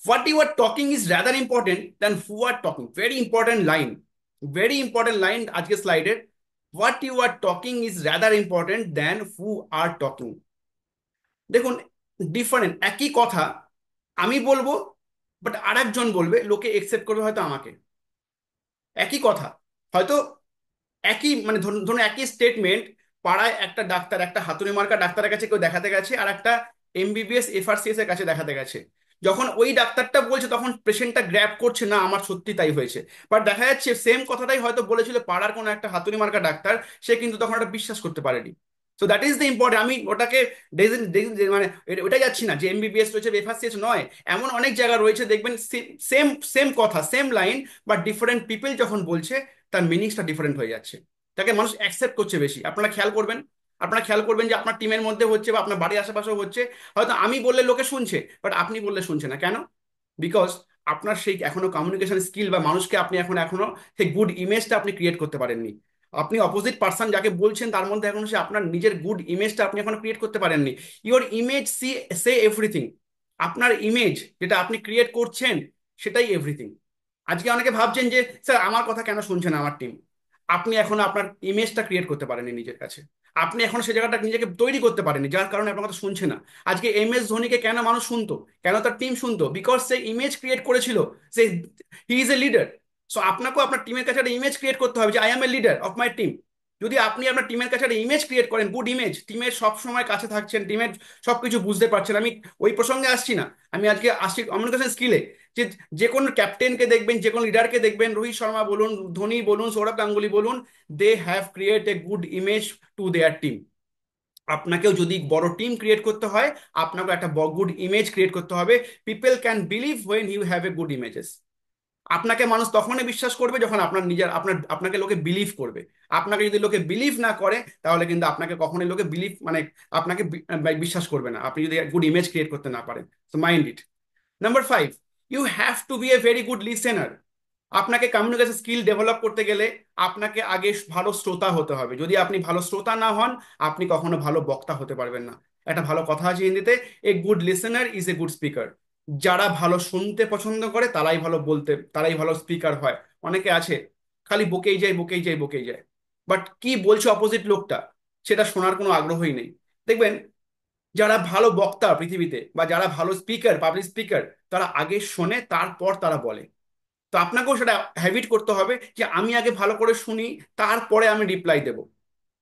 What you are talking is rather important than who are talking. Very important line, very important line আজকে স্লাইডের। What you are talking is rather important than who are talking. দেখুন, ডিফারেন্ট, একই কথা আমি বলবো, বাট আরেকজন বলবে, লোকে একসেপ্ট করবে হয়তো আমাকে। একই কথা, হয়তো একই, মানে ধরুন ধরুন একই স্টেটমেন্ট, পাড়ায় একটা ডাক্তার, একটা হাতুড়ি মার্কা ডাক্তারের কাছে কেউ দেখাতে গেছে, আর একটা এমবিবিএস এফআরসিএস এর কাছে দেখাতে গেছে। যখন ওই ডাক্তারটা বলছে, তখন পেশেন্টটা গ্র্যাব করছে, না আমার সত্যি তাই হয়েছে। বাট দেখা যাচ্ছে সেম কথাটাই হয়তো বলেছিল পাড়ার কোনো একটা হাতুড়ি মার্কা ডাক্তার, সে কিন্তু তখন ওটা বিশ্বাস করতে পারেনি। So that is the important. আমি ওটাকে মানে ওটাই যাচ্ছি না যে এমবিবিএস রয়েছে, এফআরসিএস নয়। এমন অনেক জায়গা রয়েছে দেখবেন, সেম সেম কথা, same line, but different people যখন বলছে, তার মিনিংসটা ডিফারেন্ট হয়ে যাচ্ছে, তাকে মানুষ অ্যাকসেপ্ট করছে বেশি। আপনারা খেয়াল করবেন, আপনারা খেয়াল করবেন যে আপনার টিমের মধ্যে হচ্ছে বা আপনার বাড়ির আশেপাশেও হচ্ছে, হয়তো আমি বললে লোকে শুনছে, বাট আপনি বললে শুনছে না। কেন? বিকজ আপনার সেই এখনো কমিউনিকেশন স্কিল, বা মানুষকে আপনি এখনো সেই গুড ইমেজটা আপনি ক্রিয়েট করতে পারেননি। আপনি অপোজিট পার্সন যাকে বলছেন, তার মধ্যে এখনো সে আপনার নিজের গুড ইমেজটা আপনি এখনো ক্রিয়েট করতে পারেননি। Your image say everything. আপনার ইমেজ যেটা আপনি ক্রিয়েট করছেন, সেটাই এভরিথিং। আজকে অনেকে ভাবছেন যে স্যার আমার কথা কেন শুনছেন আমার টিম। আপনি এখনো আপনার ইমেজটা ক্রিয়েট করতে পারেননি নিজের কাছে। আপনি এখনো সে জায়গাটা নিজেকে তৈরি করতে পারেননি, যার কারণে আপনার কথা শুনছে না। আজকে ধোনিকে কেন মানুষ শুনতো, কেন তার টিম শুনতো? বিকজ সে ইমেজ ক্রিয়েট করেছিল, সে he is a leader. So আপনাকেও আপনার টিমের কাছে একটা ইমেজ ক্রিয়েট করতে হবে যে I am a leader of my team. যদি আপনি আপনার টিমের কাছে একটা ইমেজ ক্রিয়েট করেন, গুড ইমেজ, টিমের সব সময় কাছে থাকছেন, টিমের সবকিছু বুঝতে পারছেন। আমি ওই প্রসঙ্গে আসছি না, আমি আজকে আসছি কমিউনিকেশন স্কিলে। যে যে কোনো ক্যাপ্টেনকে দেখবেন, যে কোনো লিডারকে দেখবেন, রোহিত শর্মা বলুন, ধোনি বলুন, সৌরভ গাঙ্গুলি বলুন, they have create a good image to their team. আপনাকেও যদি বড় টিম ক্রিয়েট করতে হয়, আপনাকে একটা গুড ইমেজ ক্রিয়েট করতে হবে। People can believe when you have a good images. আপনাকে মানুষ তখনই বিশ্বাস করবে যখন আপনার নিজের আপনাকে লোকে বিলিভ করবে। আপনাকে যদি লোকে বিলিভ না করে, তাহলে কিন্তু আপনাকে কখনোই লোকে বিলিভ, মানে আপনাকে বিশ্বাস করবে না, আপনি যদি গুড ইমেজ ক্রিয়েট করতে না পারেন। তো mind it. Number 5, you have to be a very good listener. আপনাকে কমিউনিকেশন স্কিল ডেভেলপ করতে গেলে আপনাকে আগে ভালো শ্রোতা হতে হবে। যদি আপনি ভালো শ্রোতা না হন, আপনি কখনো ভালো বক্তা হতে পারবেন না। একটা ভালো কথা আছে হিন্দিতে, a good listener is a good speaker. যারা ভালো শুনতে পছন্দ করে, তারাই ভালো স্পিকার হয়। অনেকে আছে খালি বকেই যায়, বকেই যায়, বকেই যায়, বাট কি বলছে অপোজিট লোকটা, সেটা শোনার কোনো আগ্রহই নেই। দেখবেন, যারা ভালো বক্তা পৃথিবীতে, বা যারা ভালো স্পিকার, পাবলিক স্পিকার, তারা আগে শোনে, তারপর তারা বলে। তো আপনাকেও সেটা হ্যাবিট করতে হবে যে আমি আগে ভালো করে শুনি, তারপরে আমি রিপ্লাই দেব।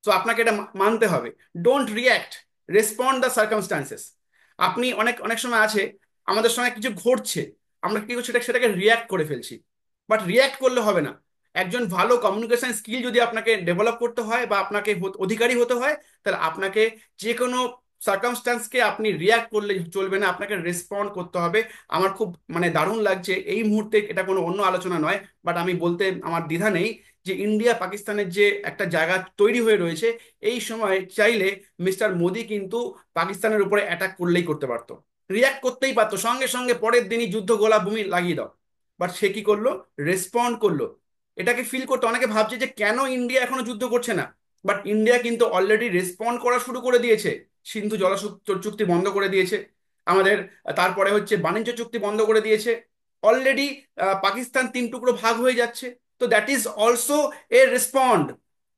তো আপনাকে এটা মানতে হবে। Don't react, respond the circumstances. আপনি অনেক অনেক সময় আছে, আমাদের সঙ্গে কিছু ঘটছে, আমরা কি করছি, সেটাকে রিয়্যাক্ট করে ফেলছি। বাট রিয়্যাক্ট করলে হবে না। একজন ভালো কমিউনিকেশন স্কিল যদি আপনাকে ডেভেলপ করতে হয়, বা আপনাকে অধিকারী হতে হয়, তাহলে আপনাকে যে কোনো সার্কামস্টান্সকে আপনি রিয়্যাক্ট করলে চলবে না, আপনাকে রেসপন্ড করতে হবে। আমার খুব মানে দারুণ লাগছে এই মুহূর্তে, এটা কোনো অন্য আলোচনা নয়, বাট আমি বলতে আমার দ্বিধা নেই যে ইন্ডিয়া পাকিস্তানের যে একটা জায়গা তৈরি হয়ে রয়েছে, এই সময় চাইলে মিস্টার মোদি কিন্তু পাকিস্তানের উপরে অ্যাটাক করলেই করতে পারতো, রিয়াক্ট করতেই পারতো, সঙ্গে সঙ্গে পরের দিনই যুদ্ধ গোলা ভূমি লাগিয়ে দাও। বাট সে কি করলো? রেসপন্ড করলো। এটাকে ফিল করতে অনেকে ভাবছে যে কেন ইন্ডিয়া এখনো যুদ্ধ করছে না। বাট ইন্ডিয়া কিন্তু অলরেডি রেসপন্ড করা শুরু করে দিয়েছে। সিন্ধু জল চুক্তি বন্ধ করে দিয়েছে আমাদের, তারপরে হচ্ছে বাণিজ্য চুক্তি বন্ধ করে দিয়েছে অলরেডি। পাকিস্তান 3 টুকরো ভাগ হয়ে যাচ্ছে। তো that is also a respond.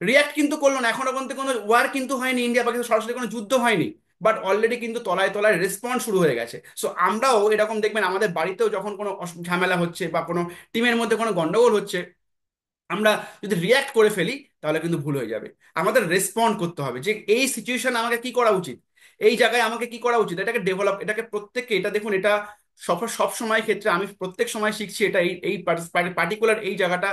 React কিন্তু করলো না, এখনো পর্যন্ত কোনো ওয়ার কিন্তু হয়নি, ইন্ডিয়া পাকিস্তান সরাসরি কোনো যুদ্ধ হয়নি, বাট অলরেডি কিন্তু তলায় তলায় রেসপন্ড শুরু হয়ে গেছে। সো আমরাও এরকম দেখবেন, আমাদের বাড়িতেও যখন কোনো ঝামেলা হচ্ছে, বা কোনো টিমের মধ্যে কোনো গন্ডগোল হচ্ছে, আমরা যদি রিয়্যাক্ট করে ফেলি, তাহলে কিন্তু ভুল হয়ে যাবে। আমাদের রেসপন্ড করতে হবে যে এই সিচুয়েশন আমাকে কি করা উচিত, এই জায়গায় আমাকে কি করা উচিত, এটাকে ডেভেলপ, এটাকে প্রত্যেককে, এটা দেখুন, এটা সব সময় ক্ষেত্রে আমি প্রত্যেক সময় শিখছি এটা, এই এই পার্টিকুলার এই জায়গাটা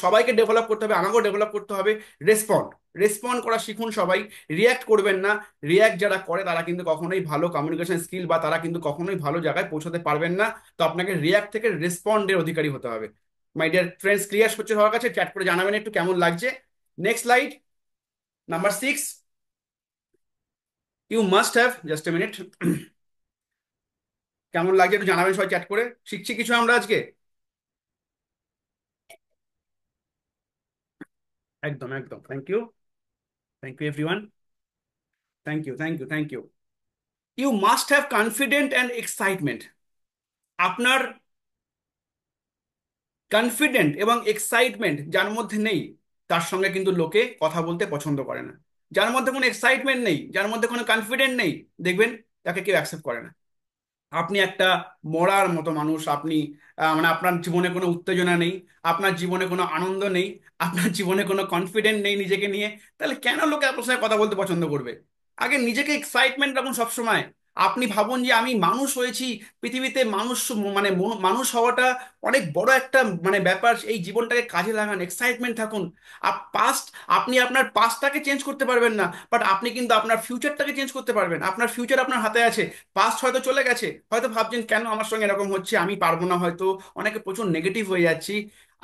সবাইকে ডেভেলপ করতে হবে, আমাকেও ডেভেলপ করতে হবে। রেসপন্ড, রেসপন্ড করা শিখুন সবাই, রিয়্যাক্ট করবেন না। রিয়্যাক্ট যারা করে, তারা কিন্তু কখনোই ভালো কমিউনিকেশন স্কিল, বা তারা কিন্তু কখনোই ভালো জায়গায় পৌঁছাতে পারবেন না। তো আপনাকে রিয়্যাক্ট থেকে রেসপন্ডের অধিকারী হতে হবে। মাই ডিয়ার ফ্রেন্ডস, ক্লিয়ার হচ্ছে সবার কাছে? চ্যাট করে জানাবেন একটু কেমন লাগছে। Next slide, number 6। You must have, just a minute, কেমন লাগছে একটু জানাবেন সবাই চ্যাট করে, শিখছি কিছু আমরা আজকে। একদম একদম, thank you, thank you everyone, thank you thank you thank you. You must have confident and excitement. আপনার কনফিডেন্ট এবং এক্সাইটমেন্ট যার মধ্যে নেই, তার সঙ্গে কিন্তু লোকে কথা বলতে পছন্দ করে না। যার মধ্যে কোনো এক্সাইটমেন্ট নেই, যার মধ্যে কোনো কনফিডেন্ট নেই, দেখবেন তাকে কেউ অ্যাকসেপ্ট করে না। আপনি একটা মরার মতো মানুষ, আপনি মানে আপনার জীবনে কোনো উত্তেজনা নেই, আপনার জীবনে কোনো আনন্দ নেই, আপনার জীবনে কোনো কনফিডেন্ট নেই নিজেকে নিয়ে, তাহলে কেন লোকে আপনার সঙ্গে কথা বলতে পছন্দ করবে? আগে নিজেকে এক্সাইটমেন্ট রাখুন সবসময়। আপনি ভাবুন যে আমি মানুষ হয়েছি পৃথিবীতে, মানুষ মানে মানুষ হওয়াটা অনেক বড় একটা মানে ব্যাপার, এই জীবনটাকে কাজে লাগান, এক্সাইটমেন্ট থাকুন। পাস্ট, আপনি আপনার পাস্টটাকে চেঞ্জ করতে পারবেন না, বাট আপনি কিন্তু আপনার ফিউচারটাকে চেঞ্জ করতে পারবেন। আপনার ফিউচার আপনার হাতে আছে। পাস্ট হয়তো চলে গেছে, হয়তো ভাবছেন কেন আমার সঙ্গে এরকম হচ্ছে, আমি পারবো না, হয়তো অনেকে প্রচুর নেগেটিভ হয়ে যাচ্ছি।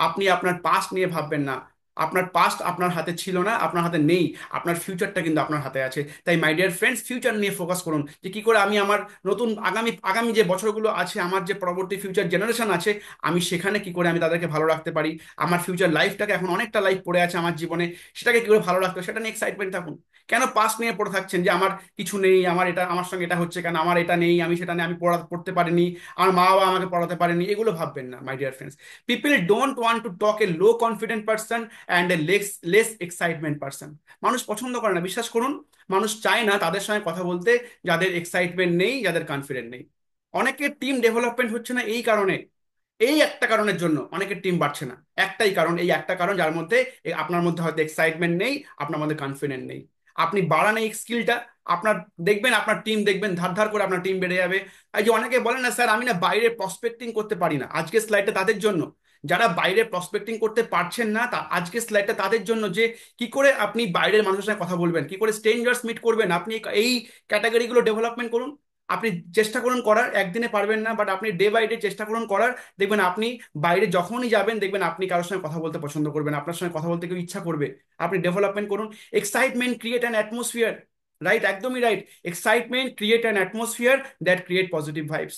আপনি আপনার পাস্ট নিয়ে ভাববেন না। আপনার পাস্ট আপনার হাতে ছিল না, আপনার হাতে নেই। আপনার ফিউচারটা কিন্তু আপনার হাতে আছে। তাই মাই ডিয়ার ফ্রেন্ডস, ফিউচার নিয়ে ফোকাস করুন, যে কি করে আমি আমার নতুন আগামী আগামী যে বছরগুলো আছে, আমার যে পরবর্তী ফিউচার জেনারেশন আছে, আমি সেখানে কি করে আমি তাদেরকে ভালো রাখতে পারি। আমার ফিউচার লাইফটাকে, এখন অনেকটা লাইফ পড়ে আছে আমার জীবনে, সেটাকে কি করে ভালো রাখতে হবে সেটা নিয়ে এক্সাইটমেন্ট থাকুন। কেন পাস্ট নিয়ে পড়ে থাকছেন যে আমার কিছু নেই, আমার এটা, আমার সঙ্গে এটা হচ্ছে কেন, আমার এটা নেই, আমি সেটা নেই, আমি পড়তে পারিনি, আমার মা বাবা আমাকে পড়াতে পারেনি, এগুলো ভাববেন না মাই dear friends. People don't want to talk A low confident person and a less excitement person. মানুষ পছন্দ করে না, বিশ্বাস করুন। মানুষ চায় না তাদের সঙ্গে কথা বলতে যাদের এক্সাইটমেন্ট নেই, যাদের কনফিডেন্ট নেই। অনেকের টিম ডেভেলপমেন্ট হচ্ছে না এই কারণে, এই একটা কারণের জন্য অনেকের টিম বাড়ছে না। একটাই কারণ, এই একটা কারণ, যার মধ্যে আপনার মধ্যে হয়তো এক্সাইটমেন্ট নেই, আপনার মধ্যে কনফিডেন্ট নেই। আপনি বাড়ান এই স্কিলটা, আপনার দেখবেন আপনার টিম, দেখবেন ধার ধার করে আপনার টিম বেড়ে যাবে। এই যে অনেকে বলেন না স্যার আমি না বাইরে প্রসপেক্টিং করতে পারি না, আজকের স্লাইডটা তাদের জন্য। যারা বাইরে প্রসপেক্টিং করতে পারছেন না, তা আজকের স্লাইডটা তাদের জন্য, যে কি করে আপনি বাইরের মানুষের সঙ্গে কথা বলবেন, কি করে স্ট্রেঞ্জার্স মিট করবেন, আপনি এই ক্যাটাগরিগুলো ডেভেলপমেন্ট করুন। আপনি চেষ্টা করুন করার, একদিনে পারবেন না, বাট আপনি ডে বাই ডে চেষ্টা করুন করার। দেখবেন আপনি বাইরে যখনই যাবেন, দেখবেন আপনি কারোর সঙ্গে কথা বলতে পছন্দ করবেন, আপনার সঙ্গে কথা বলতে কেউ ইচ্ছা করবে। আপনি ডেভেলপমেন্ট করুন। Excitement create an atmosphere, right, একদমই right. Excitement create an atmosphere that create positive vibes.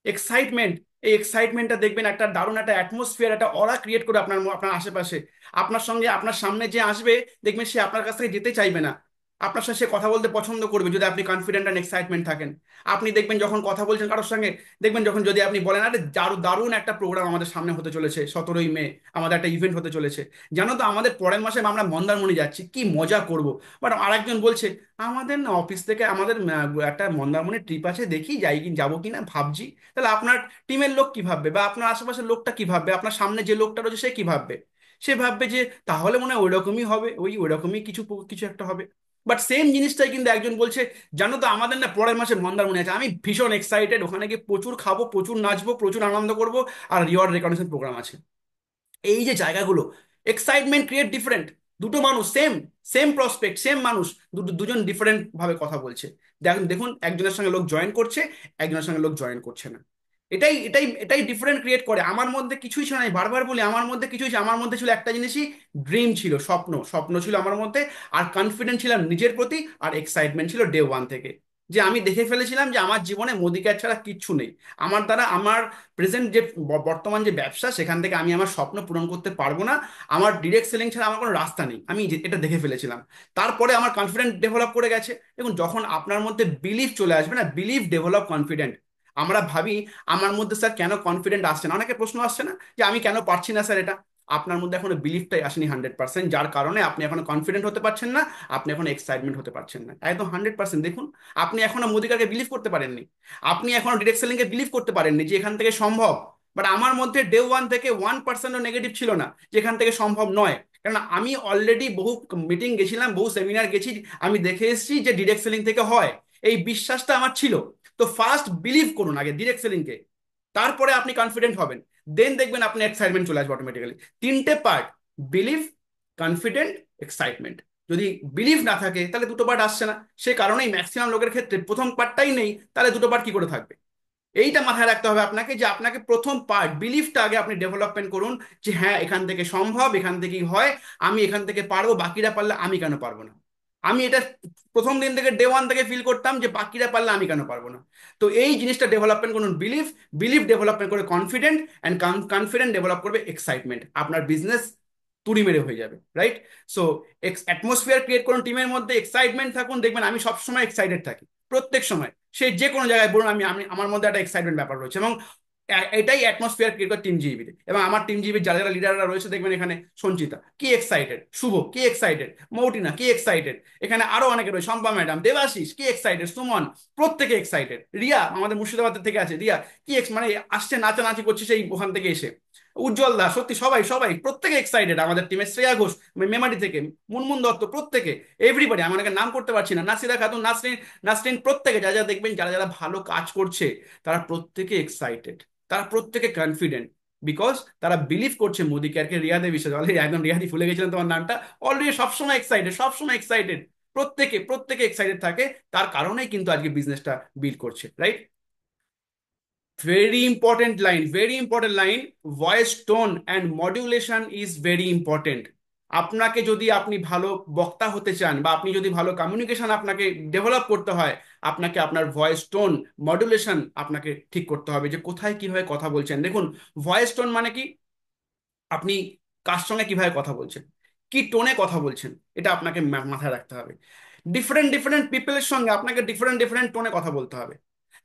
Excitement, এই এক্সাইটমেন্টটা দেখবেন একটা দারুণ একটা অ্যাটমসফিয়ার, একটা অরা ক্রিয়েট করে আপনার আপনার আশেপাশে। আপনার সঙ্গে, আপনার সামনে যে আসবে, দেখবেন সে আপনার কাছ থেকে যেতে চাইবে না, আপনার সাথে সে কথা বলতে পছন্দ করবে যদি আপনি কনফিডেন্ট অ্যান্ড এক্সাইটমেন্ট থাকেন। আপনি দেখবেন যখন কথা বলছেন কারোর সঙ্গে, দেখবেন যখন যদি আপনি বলেন আরে দারুণ দারুণ একটা প্রোগ্রাম আমাদের সামনে হতে চলেছে, 17ই মে আমাদের একটা ইভেন্ট হতে চলেছে, জানো তো আমাদের পরের মাসে আমরা মন্দারমণি যাচ্ছি, কি মজা করব। বাট আরেকজন বলছে আমাদের না অফিস থেকে আমাদের একটা মন্দারমণির ট্রিপ আছে, দেখি যাই কি যাবো কিনা ভাবছি। তাহলে আপনার টিমের লোক কি ভাববে, বা আপনার আশেপাশের লোকটা কি ভাববে, আপনার সামনে যে লোকটা রয়েছে সে কি ভাববে? সে ভাববে যে তাহলে মনে হয় ওইরকমই হবে, ওইরকমই কিছু কিছু একটা হবে। বাট সেম জিনিসটাই কিন্তু একজন বলছে জানো তো আমাদের না পরের মাসে মন্দারমণি আছে, আমি ভীষণ এক্সাইটেড, ওখানে গিয়ে প্রচুর খাবো, প্রচুর নাচবো, প্রচুর আনন্দ করব, আর রিওয়ার্ড রেকগনিশন প্রোগ্রাম আছে। এই যে জায়গাগুলো, এক্সাইটমেন্ট ক্রিয়েট ডিফারেন্ট। দুটো মানুষ সেম, সেম প্রসপেক্ট, সেম মানুষ, দুজন ডিফারেন্ট ভাবে কথা বলছে। দেখুন দেখুন, একজনের সঙ্গে লোক জয়েন করছে, একজনের সঙ্গে লোক জয়েন করছে না। এটাই ডিফারেন্ট ক্রিয়েট করে। আমার মধ্যে কিছুই ছিল না, আমি বারবার বলি আমার মধ্যে কিছুই ছিল, আমার মধ্যে ছিল একটা জিনিসই, ড্রিম ছিল, স্বপ্ন, স্বপ্ন ছিল আমার মধ্যে। আর কনফিডেন্ট ছিলাম নিজের প্রতি, আর এক্সাইটমেন্ট ছিল ডে ওয়ান থেকে। যে আমি দেখে ফেলেছিলাম যে আমার জীবনে মোদি ক্যাট ছাড়া কিচ্ছু নেই। আমার দ্বারা আমার প্রেজেন্ট যে বর্তমান যে ব্যবসা, সেখান থেকে আমি আমার স্বপ্ন পূরণ করতে পারবো না। আমার ডিরেক্ট সেলিং ছাড়া আমার কোনো রাস্তা নেই, আমি এটা দেখে ফেলেছিলাম। তারপরে আমার কনফিডেন্ট ডেভেলপ করে গেছে। দেখুন যখন আপনার মধ্যে বিলিভ চলে আসবে না, বিলিভ ডেভেলপ কনফিডেন্ট। আমরা ভাবি আমার মধ্যে স্যার কেন কনফিডেন্ট আসছে না, অনেকে প্রশ্ন আসছে না যে আমি কেন পারছি না স্যার এটা। আপনার মধ্যে এখনো বিলিফটাই আসেনি 100%, যার কারণে আপনি এখনো কনফিডেন্ট হতে পারছেন না, আপনি এখন এক্সাইটমেন্ট হতে পারছেন না একদম 100%। দেখুন আপনি এখনো মোদিকাকে বিলিভ করতে পারেননি, আপনি এখনো ডিরেক্ট সেলিংকে বিলিভ করতে পারেননি যে এখান থেকে সম্ভব। বাট আমার মধ্যে ডে ওয়ান থেকে 1%ও নেগেটিভ ছিল না যে এখান থেকে সম্ভব নয়। কারণ আমি অলরেডি বহু মিটিং গেছিলাম, বহু সেমিনার গেছি, আমি দেখে এসেছি যে ডিরেক্ট সেলিং থেকে হয়, এই বিশ্বাসটা আমার ছিল। তো ফার্স্ট বিলিভ করুন আগে ডিরেক্ট সেলিংকে, তারপরে আপনি কনফিডেন্ট হবেন, দেন দেখবেন আপনি এক্সাইটমেন্ট চলে আসবে অটোমেটিক্যালি। তিনটে পার্ট, বিলিভ, কনফিডেন্ট, এক্সাইটমেন্ট। যদি বিলিভ না থাকে তাহলে দুটো পার্ট আসছে না। সে কারণেই ম্যাক্সিমাম লোকের ক্ষেত্রে প্রথম পার্টটাই নেই, তাহলে দুটো পার্ট কি করে থাকবে? এইটা মাথায় রাখতে হবে আপনাকে, যে আপনাকে প্রথম পার্ট বিলিফটা আগে আপনি ডেভেলপমেন্ট করুন, যে হ্যাঁ এখান থেকে সম্ভব, এখান থেকেই হয়, আমি এখান থেকে পারবো, বাকিরা পারলে আমি কেন পারবো না। আমি এটা প্রথম দিন থেকে ডে ওয়ান থেকে ফিল করতাম যে বাকিরা পারলে আমি কেন পারবো না। তো এই জিনিসটা ডেভেলপমেন্ট করুন বিলিফ, বিলিফ ডেভেলপমেন্ট করে কনফিডেন্ট, অ্যান্ড কনফিডেন্ট ডেভেলপ করবে এক্সাইটমেন্ট, আপনার বিজনেস তুড়ি মেরে হয়ে যাবে, রাইট? সো অ্যাটমসফিয়ার ক্রিয়েট করুন টিমের মধ্যে, এক্সাইটমেন্ট থাকুন, দেখবেন আমি সবসময় এক্সাইটেড থাকি প্রত্যেক সময়। সে যে কোনো জায়গায় বলুন, আমি আমি আমার মধ্যে একটা এক্সাইটমেন্ট ব্যাপার রয়েছে, এবং এটাই অ্যাটমসফিয়ার ক্রিয়েট করে টিম জিবিতে। এবং আমার টিম জিবির যারা যারা লিডাররা রয়েছে দেখবেন, এখানে সঞ্চিতা কি এক্সাইটেড, শুভ কি এক্সাইটেড, মৌটিনা কি এক্সাইটেড, এখানে আরো অনেকে রয়েছে, শম্পা ম্যাডাম, দেবাশিস কি এক্সাইটেড, সুমন, প্রত্যেকে এক্সাইটেড, রিয়া আমাদের মুর্শিদাবাদ থেকে আছে, রিয়া কি মানে আসছে, নাচানাচি করছে সেই ওখান থেকে এসে, উজ্জ্বল দা, সত্যি সবাই সবাই প্রত্যেকে এক্সাইটেড, আমাদের টিমের শ্রেয়া ঘোষ মেমারি থেকে, মুনমুন দত্ত, প্রত্যেকে, এভরিবডি, আমি অনেকের নাম করতে পারছি না, নাসিদা খাতুন, নাসরিন, নাসরিন, প্রত্যেকে যারা যারা দেখবেন, যারা যারা ভালো কাজ করছে তারা প্রত্যেকে এক্সাইটেড, তারা প্রত্যেকে কনফিডেন্ট, বিকজ তারা বিলিভ করছে মোদি কেয়ারকে। রিয়াদে বিশ্বাস, অলরেডি একদম রিয়াদি ভুলে গেছিলেন তোমার নামটা, অলরেডি সবসময় এক্সাইটেড, সবসময় এক্সাইটেড, প্রত্যেকে প্রত্যেকে এক্সাইটেড থাকে, তার কারণেই কিন্তু আজকে বিজনেসটা বিল্ড করছে, right? Very important line, voice tone and modulation is very important. আপনাকে যদি আপনি ভালো বক্তা হতে চান, বা আপনি যদি ভালো কমিউনিকেশন আপনাকে ডেভেলপ করতে হয়, আপনাকে আপনার ভয়েস টোন মডুলেশন আপনাকে ঠিক করতে হবে, যে কোথায় কিভাবে কথা বলছেন। দেখুন, ভয়েস টোন মানে কি, আপনি কার সঙ্গে কিভাবে কথা বলছেন, কি টোনে কথা বলছেন, এটা আপনাকে মাথায় রাখতে হবে। ডিফারেন্ট ডিফারেন্ট পিপলের সঙ্গে আপনাকে ডিফারেন্ট ডিফারেন্ট টোনে কথা বলতে হবে।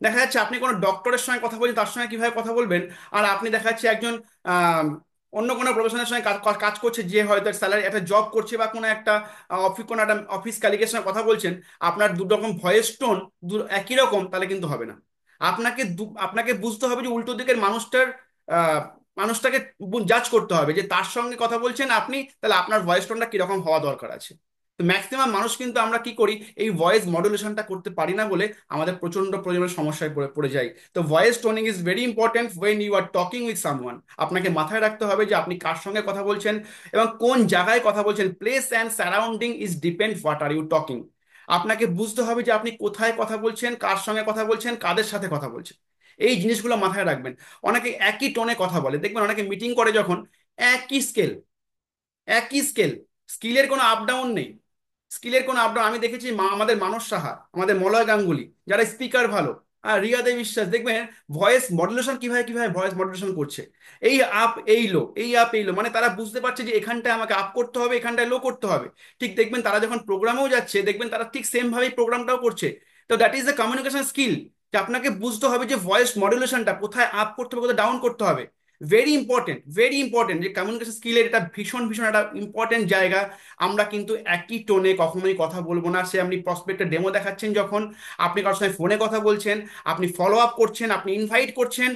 দেখা যাচ্ছে আপনি কোনো ডক্টরের সঙ্গে কথা বলছেন, তার সঙ্গে কিভাবে কথা বলবেন, আর আপনি দেখা যাচ্ছে একজন আহ, অন্য কোনো প্রফেশনের সঙ্গে কাজ কাজ করছে, যে হয়তো স্যালারি একটা জব করছে, বা কোনো একটা অফিস, কোনো একটা অফিস কালিগের সঙ্গে কথা বলছেন, আপনার দু রকম ভয়েস টোন একই রকম, তাহলে কিন্তু হবে না। আপনাকে আপনাকে বুঝতে হবে যে উল্টো দিকের মানুষটার মানুষটাকে জাজ করতে হবে, যে তার সঙ্গে কথা বলছেন আপনি, তাহলে আপনার ভয়েস টোনটা কিরকম হওয়া দরকার আছে। তো ম্যাক্সিমাম মানুষ কিন্তু আমরা কি করি, এই ভয়েস মডুলেশনটা করতে পারি না বলে আমাদের প্রচন্ড পরিমাণে সমস্যায় পড়ে পড়ে যাই। তো voice toning is very important when you are talking with someone. আপনাকে মাথায় রাখতে হবে যে আপনি কার সঙ্গে কথা বলছেন এবং কোন জায়গায় কথা বলছেন। Place and surrounding is depend what are you talking. আপনাকে বুঝতে হবে যে আপনি কোথায় কথা বলছেন, কার সঙ্গে কথা বলছেন, কাদের সাথে কথা বলছেন, এই জিনিসগুলো মাথায় রাখবেন। অনেকে একই টোনে কথা বলে, দেখবেন অনেকে মিটিং করে যখন, একই স্কেল, একই স্কেল, স্কিলের কোনো আপ ডাউন নেই, স্কিলের কোনো আপ ডাউন। আমি দেখেছি আমাদের মানস সাহা, আমাদের মলয় গাঙ্গুলি, যারা স্পিকার ভালো, আর রিয়া দেবী বিশ্বাস, দেখবেন ভয়েস মডুলেশন কিভাবে কিভাবে ভয়েস মডুলেশন করছে, এই আপ এই লো, এই আপ এই লো, মানে তারা বুঝতে পারছে যে এখানটায় আমাকে আপ করতে হবে, এখানটায় লো করতে হবে। ঠিক দেখবেন তারা যখন প্রোগ্রামেও যাচ্ছে, দেখবেন তারা ঠিক সেম ভাবেই প্রোগ্রামটাও করছে। তো that is the communication skill, যে আপনাকে বুঝতে হবে যে ভয়েস মডুলেশনটা কোথায় আপ করতে হবে, কোথায় ডাউন করতে হবে। ভেরি ইম্পর্টেন্ট, ভেরি ইম্পর্টেন্ট, যে কমিউনিকেশন স্কিলের এটা ভীষণ ভীষণ একটা ইম্পর্টেন্ট জায়গা। আমরা কিন্তু একই টোনে কখনোই কথা বলবো না। সে আপনি প্রসপেক্টের ডেমো দেখাচ্ছেন যখন, আপনি কারোর সঙ্গে ফোনে কথা বলছেন, আপনি ফলো আপ করছেন, আপনি ইনভাইট করছেন,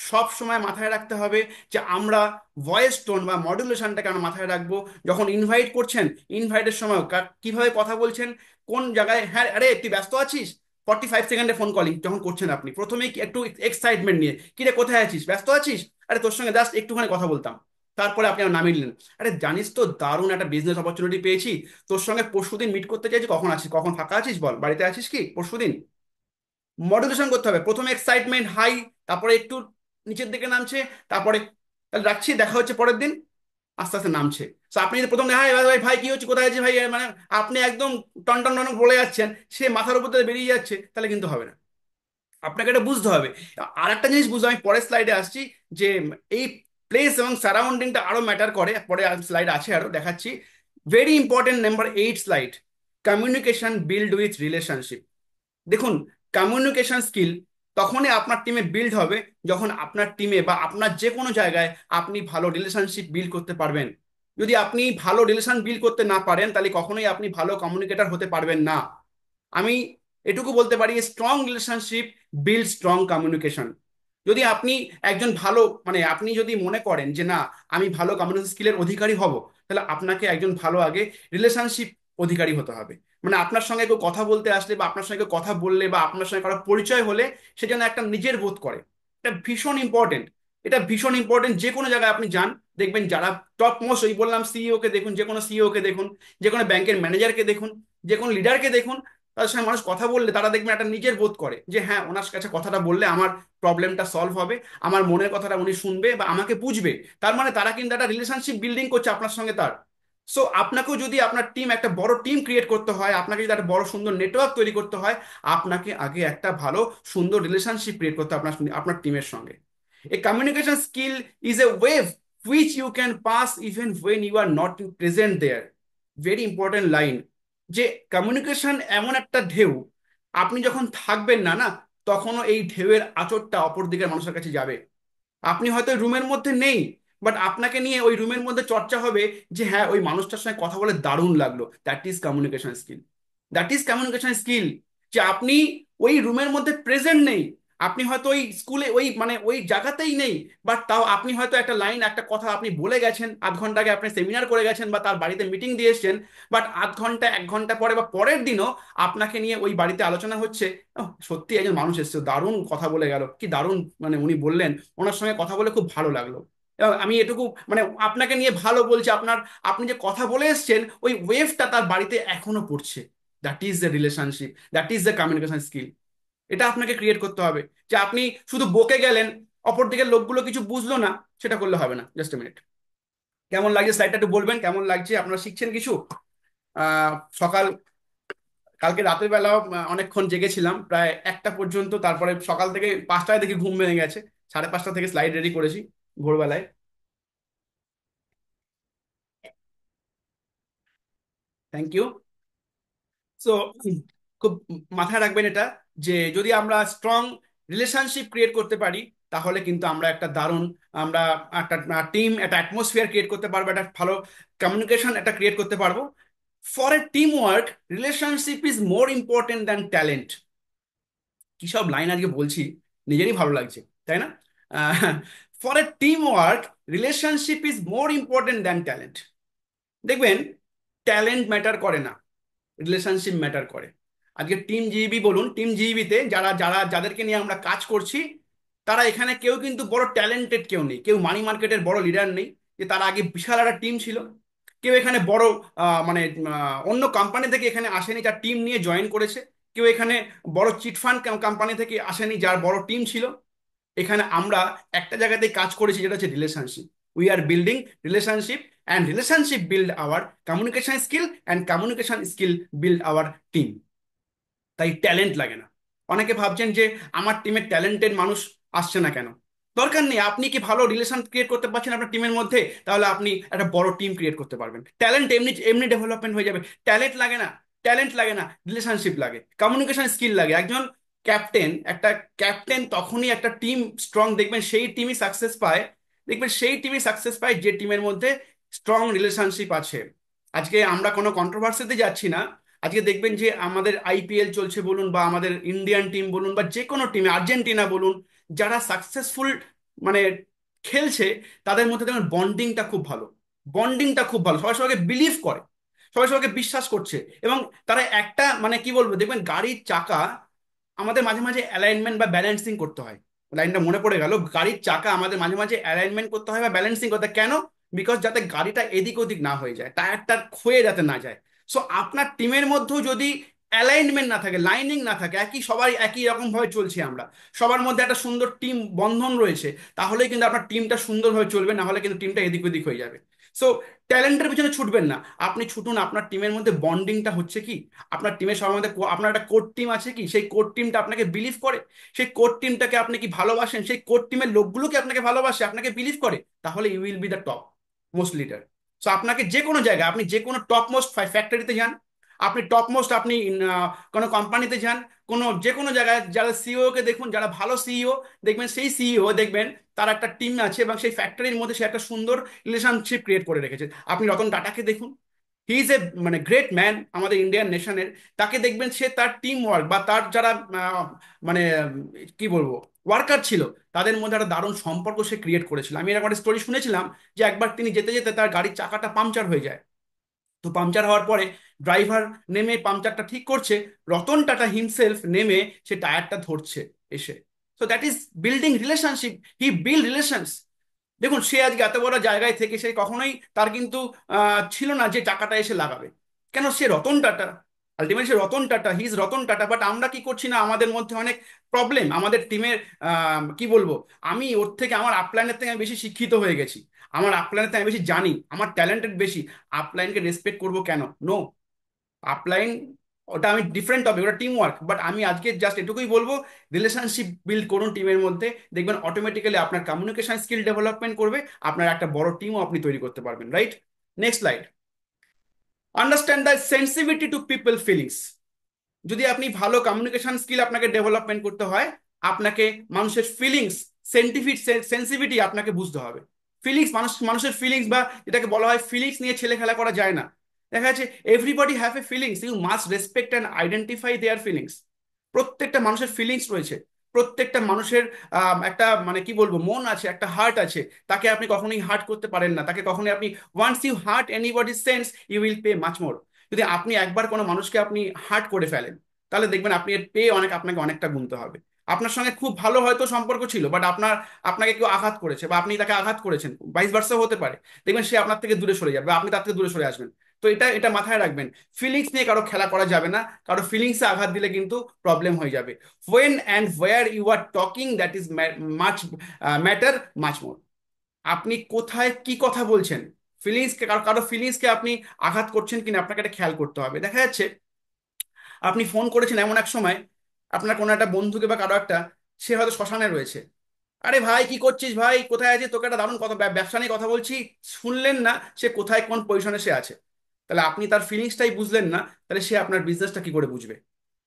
সব সময় মাথায় রাখতে হবে যে আমরা ভয়েস টোন বা মডুলেশনটাকে আমরা মাথায় রাখবো। যখন ইনভাইট করছেন, ইনভাইটের সময় কিভাবে কথা বলছেন, কোন জায়গায়, হ্যাঁ আরে তুই ব্যস্ত আছিস, 45 সেকেন্ডে ফোন কলিং যখন করছেন আপনি, প্রথমেই একটু এক্সাইটমেন্ট নিয়ে, কিরে কোথায় আছিস, ব্যস্ত আছিস, আরে তোর সঙ্গে জাস্ট একটুখানি কথা বলতাম, তারপরে আপনি আমার নামিয়ে নিলেন, আরে জানিস তো দারুণ একটা বিজনেস অপরচুনিটি পেয়েছি, তোর সঙ্গে পরশুদিন মিট করতে চাইছি, কখন আছিস, কখন ফাঁকা আছিস বল, বাড়িতে আছিস কি পরশুদিন। মডুলেশন করতে হবে, প্রথমে এক্সাইটমেন্ট হাই, তারপরে একটু নিচের দিকে নামছে, তারপরে তাহলে রাখছি, দেখা হচ্ছে পরের দিন, আস্তে আস্তে নামছে। তো আপনি যদি প্রথম হাই ভাই ভাই ভাই কি হচ্ছে, কোথায় আছে ভাই, মানে আপনি একদম টন টন টন বলে যাচ্ছেন, সে মাথার উপর থেকে বেরিয়ে যাচ্ছে, তাহলে কিন্তু হবে না। আপনাকে এটা বুঝতে হবে। আর একটা জিনিস বুঝতে, আমি পরের স্লাইডে আসছি, যে এই প্লেস এবং সারাউন্ডিংটা আরো ম্যাটার করে, পরে স্লাইড আছে আরো দেখাচ্ছি। Very important number 8 slide, communication build with relationship. দেখুন, কমিউনিকেশন স্কিল তখনই আপনার টিমে বিল্ড হবে, যখন আপনার টিমে বা আপনার যে কোনো জায়গায় আপনি ভালো রিলেশনশিপ বিল্ড করতে পারবেন। যদি আপনি ভালো রিলেশন বিল্ড করতে না পারেন, তাহলে কখনোই আপনি ভালো কমিউনিকেটর হতে পারবেন না। আমি এটুকু বলতে পারি, strong relationship build strong communication. যদি আপনি একজন ভালো, মানে আপনি যদি মনে করেন যে না, আমি ভালো কমিউনিকেশন স্কিলের অধিকারী হব, তাহলে আপনাকে একজন ভালো আগে রিলেশনশিপ অধিকারী হতে হবে। মানে আপনার সঙ্গে কেউ কথা বলতে আসলে, বা আপনার সঙ্গে কেউ কথা বললে, বা আপনার সঙ্গে কারো পরিচয় হলে, সে যেন একটা নিজের বোধ করে। এটা ভীষণ ইম্পর্টেন্ট, এটা ভীষণ ইম্পর্টেন্ট। যে কোনো জায়গায় আপনি যান, দেখবেন যারা টপ মোস্ট, ওই বললাম সিইও কে দেখুন, যে কোনো সিইও কে দেখুন, যে কোনো ব্যাংকের ম্যানেজারকে দেখুন, যে কোনো লিডারকে দেখুন, তাদের সঙ্গে মানুষ কথা বললে তারা দেখবেন একটা নিজের বোধ করে, যে হ্যাঁ ওনার কাছে কথাটা বললে আমার প্রবলেমটা সলভ হবে, আমার মনের কথাটা উনি শুনবে বা আমাকে বুঝবে। তার মানে তারা কিন্তু একটা রিলেশনশিপ বিল্ডিং করছে আপনার সঙ্গে তার। সো আপনাকেও যদি আপনার টিম, একটা বড় টিম ক্রিয়েট করতে হয়, আপনাকে যদি একটা বড় সুন্দর নেটওয়ার্ক তৈরি করতে হয়, আপনাকে আগে একটা ভালো সুন্দর রিলেশনশিপ ক্রিয়েট করতে হবে আপনার আপনার টিমের সঙ্গে। A communication skill is a wave which you can pass even when you are not present there. Very important line, যে কমিউনিকেশন এমন একটা ঢেউ, আপনি যখন থাকবেন না না, তখনও এই ঢেউয়ের আঁচড়টা অপর দিকের মানুষের কাছে যাবে। আপনি হয়তো রুমের মধ্যে নেই, বাট আপনাকে নিয়ে ওই রুমের মধ্যে চর্চা হবে যে হ্যাঁ ওই মানুষটার সঙ্গে কথা বলে দারুণ লাগলো। That is communication skill. That is communication skill. যে আপনি ওই রুমের মধ্যে প্রেজেন্ট নেই, আপনি হয়তো ওই স্কুলে ওই মানে ওই জায়গাতেই নেই, বাট তাও আপনি হয়তো একটা লাইন, একটা কথা আপনি বলে গেছেন, আধ ঘন্টা আগে আপনি সেমিনার করে গেছেন বা তার বাড়িতে মিটিং দিয়ে এসেছেন, বাট আধ ঘন্টা এক ঘন্টা পরে বা পরের দিনও আপনাকে নিয়ে ওই বাড়িতে আলোচনা হচ্ছে, "ওহ, সত্যি একজন মানুষ এসেছে, দারুণ কথা বলে গেল, কি দারুণ মানে উনি বললেন, ওনার সঙ্গে কথা বলে খুব ভালো লাগলো।" এবং আমি এটুকু মানে আপনাকে নিয়ে ভালো বলছি, আপনার আপনি যে কথা বলে এসেছেন ওই ওয়েভটা তার বাড়িতে এখনো পড়ছে। That is the relationship, that is the communication skill. এটা আপনাকে ক্রিয়েট করতে হবে। যে আপনি শুধু বকে গেলেন, অপর দিকের লোকগুলো কিছু বুঝলো না, সেটা করলে হবে না। জাস্ট এ মিনিট, কেমন লাগছে স্লাইডটা একটু বলবেন, কেমন লাগছে, আপনারা শিখছেন কিছু? আহ সকাল কালকে রাতের বেলাও অনেকক্ষণ জেগেছিলাম, প্রায় 1টা পর্যন্ত, তারপরে সকাল থেকে 5টায় দেখি ঘুম ভেঙে গেছে, 5:30 থেকে স্লাইড রেডি করেছি ভোরবেলায়। Thank you. সো খুব মাথায় রাখবেন এটা, যে যদি আমরা স্ট্রং রিলেশনশিপ ক্রিয়েট করতে পারি, তাহলে কিন্তু আমরা একটা দারুণ, আমরা একটা টিম, একটা অ্যাটমসফিয়ার ক্রিয়েট করতে পারবো, একটা ভালো কমিউনিকেশন একটা ক্রিয়েট করতে পারবো। For a team work, relationship is more important than talent. কি সব লাইন আজকে বলছি, নিজেরই ভালো লাগছে, তাই না? For a team work, relationship is more important than talent. দেখবেন, ট্যালেন্ট ম্যাটার করে না, রিলেশনশিপ ম্যাটার করে। আজকে টিম জিইবি বলুন, টিম জিইবিতে যারা যারা যাদেরকে নিয়ে আমরা কাজ করছি, তারা এখানে কেউ কিন্তু বড় ট্যালেন্টেড কেউ নেই, কেউ মানি মার্কেটের বড় লিডার নেই, যে তারা আগে বিশাল একটা টিম ছিল। কেউ এখানে বড় মানে অন্য কোম্পানি থেকে এখানে আসেনি, যার টিম নিয়ে জয়েন করেছে। কেউ এখানে বড় চিটফান্ড কোম্পানি থেকে আসেনি, যার বড় টিম ছিল। এখানে আমরা একটা জায়গাতেই কাজ করেছি, যেটা হচ্ছে relationship. We are building relationship, and relationship build our communication skill, and communication skill build our team. তাই ট্যালেন্ট লাগে না। অনেকে ভাবছেন যে আমার টিমে ট্যালেন্টেড মানুষ আসছে না কেন। দরকার নেই, আপনি কি ভালো রিলেশন ক্রিয়েট করতে পারছেন আপনার টিমের মধ্যে, তাহলে আপনি একটা বড় টিম ক্রিয়েট করতে পারবেন। ট্যালেন্ট এমনি এমনি ডেভেলপমেন্ট হয়ে যাবে। ট্যালেন্ট লাগে না, ট্যালেন্ট লাগে না, রিলেশনশিপ লাগে, কমিউনিকেশন স্কিল লাগে। একজন ক্যাপ্টেন, একটা ক্যাপ্টেন তখনই একটা টিম স্ট্রং, দেখবেন সেই টিমই সাকসেস পায়। দেখবেন সেই টিমই সাকসেস পায় যে টিমের মধ্যে স্ট্রং রিলেশনশিপ আছে। আজকে আমরা কোনো কন্ট্রোভার্সিতে যাচ্ছি না। আজকে দেখবেন যে আমাদের আইপিএল চলছে বলুন, বা আমাদের ইন্ডিয়ান টিম বলুন, বা যে কোনো টিমে, আর্জেন্টিনা বলুন, যারা সাকসেসফুল মানে খেলছে, তাদের মধ্যে দেখবেন বন্ডিংটা খুব ভালো। বন্ডিংটা খুব ভালো, সবাই সবাইকে বিলিভ করে, সবাই সবাইকে বিশ্বাস করছে। এবং তারা একটা মানে কি বলবো, দেখবেন গাড়ির চাকা, আমাদের মাঝে মাঝে অ্যালাইনমেন্ট বা ব্যালেন্সিং করতে হয়। লাইনটা মনে পড়ে গেল, গাড়ির চাকা আমাদের মাঝে মাঝে অ্যালাইনমেন্ট করতে হয় বা ব্যালেন্সিং করতে হয়। কেন? বিকজ যাতে গাড়িটা এদিক ওদিক না হয়ে যায়, টায়ারটা ক্ষয়ে যাতে না যায়। সো আপনার টিমের মধ্যেও যদি অ্যালাইনমেন্ট না থাকে, লাইনিং না থাকে, সবাই একই রকম ভাবে চলছি আমরা, সবার মধ্যে একটা সুন্দর টিম বন্ধন রয়েছে, তাহলেই কিন্তু আপনার টিমটা সুন্দরভাবে চলবে, না হলে কিন্তু টিমটা এদিক ওদিক হয়ে যাবে। সো ট্যালেন্টের পিছনে ছুটবেন না, আপনি ছুটুন আপনার টিমের মধ্যে বন্ডিংটা হচ্ছে কি, আপনার টিমের সবার মধ্যে আপনার একটা কোর টিম আছে কি, সেই কোর টিমটা আপনাকে বিলিভ করে, সেই কোর টিমটাকে আপনি কি ভালোবাসেন, সেই কোর টিমের লোকগুলোকে আপনাকে ভালোবাসে, আপনাকে বিলিভ করে, তাহলে you will be the top most leader. So আপনাকে যে কোনো জায়গায়, আপনি যে কোনো টপ মোস্ট ফ্যাক্টরিতে যান, আপনি টপ মোস্ট আপনি কোনো কোম্পানিতে যান, কোনো যে কোনো জায়গায় যারা সিইও কে দেখুন, যারা ভালো সিইও, দেখবেন সেই সিইও দেখবেন তার একটা টিম আছে, এবং সেই ফ্যাক্টরির মধ্যে সে একটা সুন্দর রিলেশনশিপ ক্রিয়েট করে রেখেছে। আপনি রতন টাটাকে দেখুন, হি ইজ এ মানে গ্রেট ম্যান আমাদের ইন্ডিয়ান নেশনের। তাকে দেখবেন সে তার টিম ওয়ার্ক বা তার যারা মানে কি বলবো ওয়ার্কার ছিল, তাদের মধ্যে একটা দারুণ সম্পর্ক সে ক্রিয়েট করেছিল। আমি এরকম একটা স্টোরি শুনেছিলাম, যে একবার তিনি যেতে যেতে তার গাড়ির চাকাটা পাংচার হয়ে যায়। তো পাংচার হওয়ার পরে ড্রাইভার নেমে পাংচারটা ঠিক করছে, রতন টাটা হিমসেলফ নেমে সে টায়ারটা ধরছে এসে। So that is building relationship, he build relations. দেখুন, সে আজকে এত বড় জায়গায় থেকে সে কখনোই তার কিন্তু ছিল না যে টাকাটা এসে লাগাবে। কেন? সে রতন টাটা। আলটিমেটলি সে Ratan Tata, he is Ratan Tata, but আমরা কি করছি না, আমাদের মধ্যে অনেক প্রবলেম, আমাদের টিমের কি বলবো, আমি ওর থেকে, আমার আপলাইনের থেকে আমি বেশি শিক্ষিত হয়ে গেছি, আমার আপলাইনের থেকে আমি বেশি জানি, আমার ট্যালেন্টেড বেশি, আপলাইনকে রেসপেক্ট করবো কেন? নো। আপলাইন, ওটা আমি ডিফারেন্ট টপিক, ওটা টিম ওয়ার্ক, বাট আমি আজকে জাস্ট এটুকুই বলবো, রিলেশনশিপ বিল্ড করুন টিমের মধ্যে, দেখবেন অটোমেটিক্যালি আপনার কমিউনিকেশন স্কিল ডেভেলপমেন্ট করবে, আপনার একটা বড় টিমও আপনি তৈরি করতে পারবেন, right? Next slide. Understand the sensitivity to people feelings. যদি আপনি ভালো কমিউনিকেশন স্কিল আপনাকে ডেভেলপমেন্ট করতে হয়, আপনাকে মানুষের ফিলিংস, সেন্টিফিক সেন্সিটিভিটি আপনাকে বুঝতে হবে। ফিলিংস, মানুষের ফিলিংস, বা যেটাকে বলা হয় ফিলিংস নিয়ে ছেলে খেলা করা যায় না। দেখা যাচ্ছে everybody have a feelings, you must respect and identify their feelings. প্রত্যেকটা মানুষের ফিলিংস রয়েছে, প্রত্যেকটা মানুষের একটা মানে কি বলবো, মন আছে, একটা হার্ট আছে, তাকে আপনি কখনোই হার্ট করতে পারেন না, তাকে কখনোই আপনি, ওয়ান্স ইউ হার্ট এনিবডির sense you will pay much more. যদি আপনি একবার কোনো মানুষকে আপনি হার্ট করে ফেলেন, তাহলে দেখবেন আপনি এর পে অনেক, আপনাকে অনেকটা গুনতে হবে। আপনার সঙ্গে খুব ভালো হয়তো সম্পর্ক ছিল, বাট আপনাকে কেউ আঘাত করেছে, বা আপনি তাকে আঘাত করেছেন, ভাইস ভার্সা হতে পারে, দেখবেন সে আপনার থেকে দূরে সরে যাবে, বা আপনি তার থেকে দূরে সরে আসবেন। তো এটা এটা মাথায় রাখবেন, ফিলিংস নিয়ে কারো খেলা করা যাবে না, কারো ফিলিংসে আঘাত দিলে কিন্তু প্রবলেম হয়ে যাবে। When and where you are talking, that is much matter much more. আপনি কোথায় কি কথা বলছেন, ফিলিংসকে, কারো কারো ফিলিংসকে আপনি আঘাত করছেন কিনা, আপনাকে এটা খেয়াল করতে হবে। দেখা যাচ্ছে আপনি ফোন করেছেন এমন এক সময়, আপনার কোনো একটা বন্ধুকে বা কারো একটা, সে হয়তো শ্মশানে রয়েছে, আরে ভাই কি করছিস ভাই, কোথায় আছিস, তোকে একটা দারুণ কথা, ব্যবসা নিয়ে কথা বলছি, শুনলেন না সে কোথায় কোন পজিশনে সে আছে? তাহলে আপনি তার ফিলিংসটাই বুঝলেন না, তাহলে সে আপনার বিজনেসটা কি করে বুঝবে?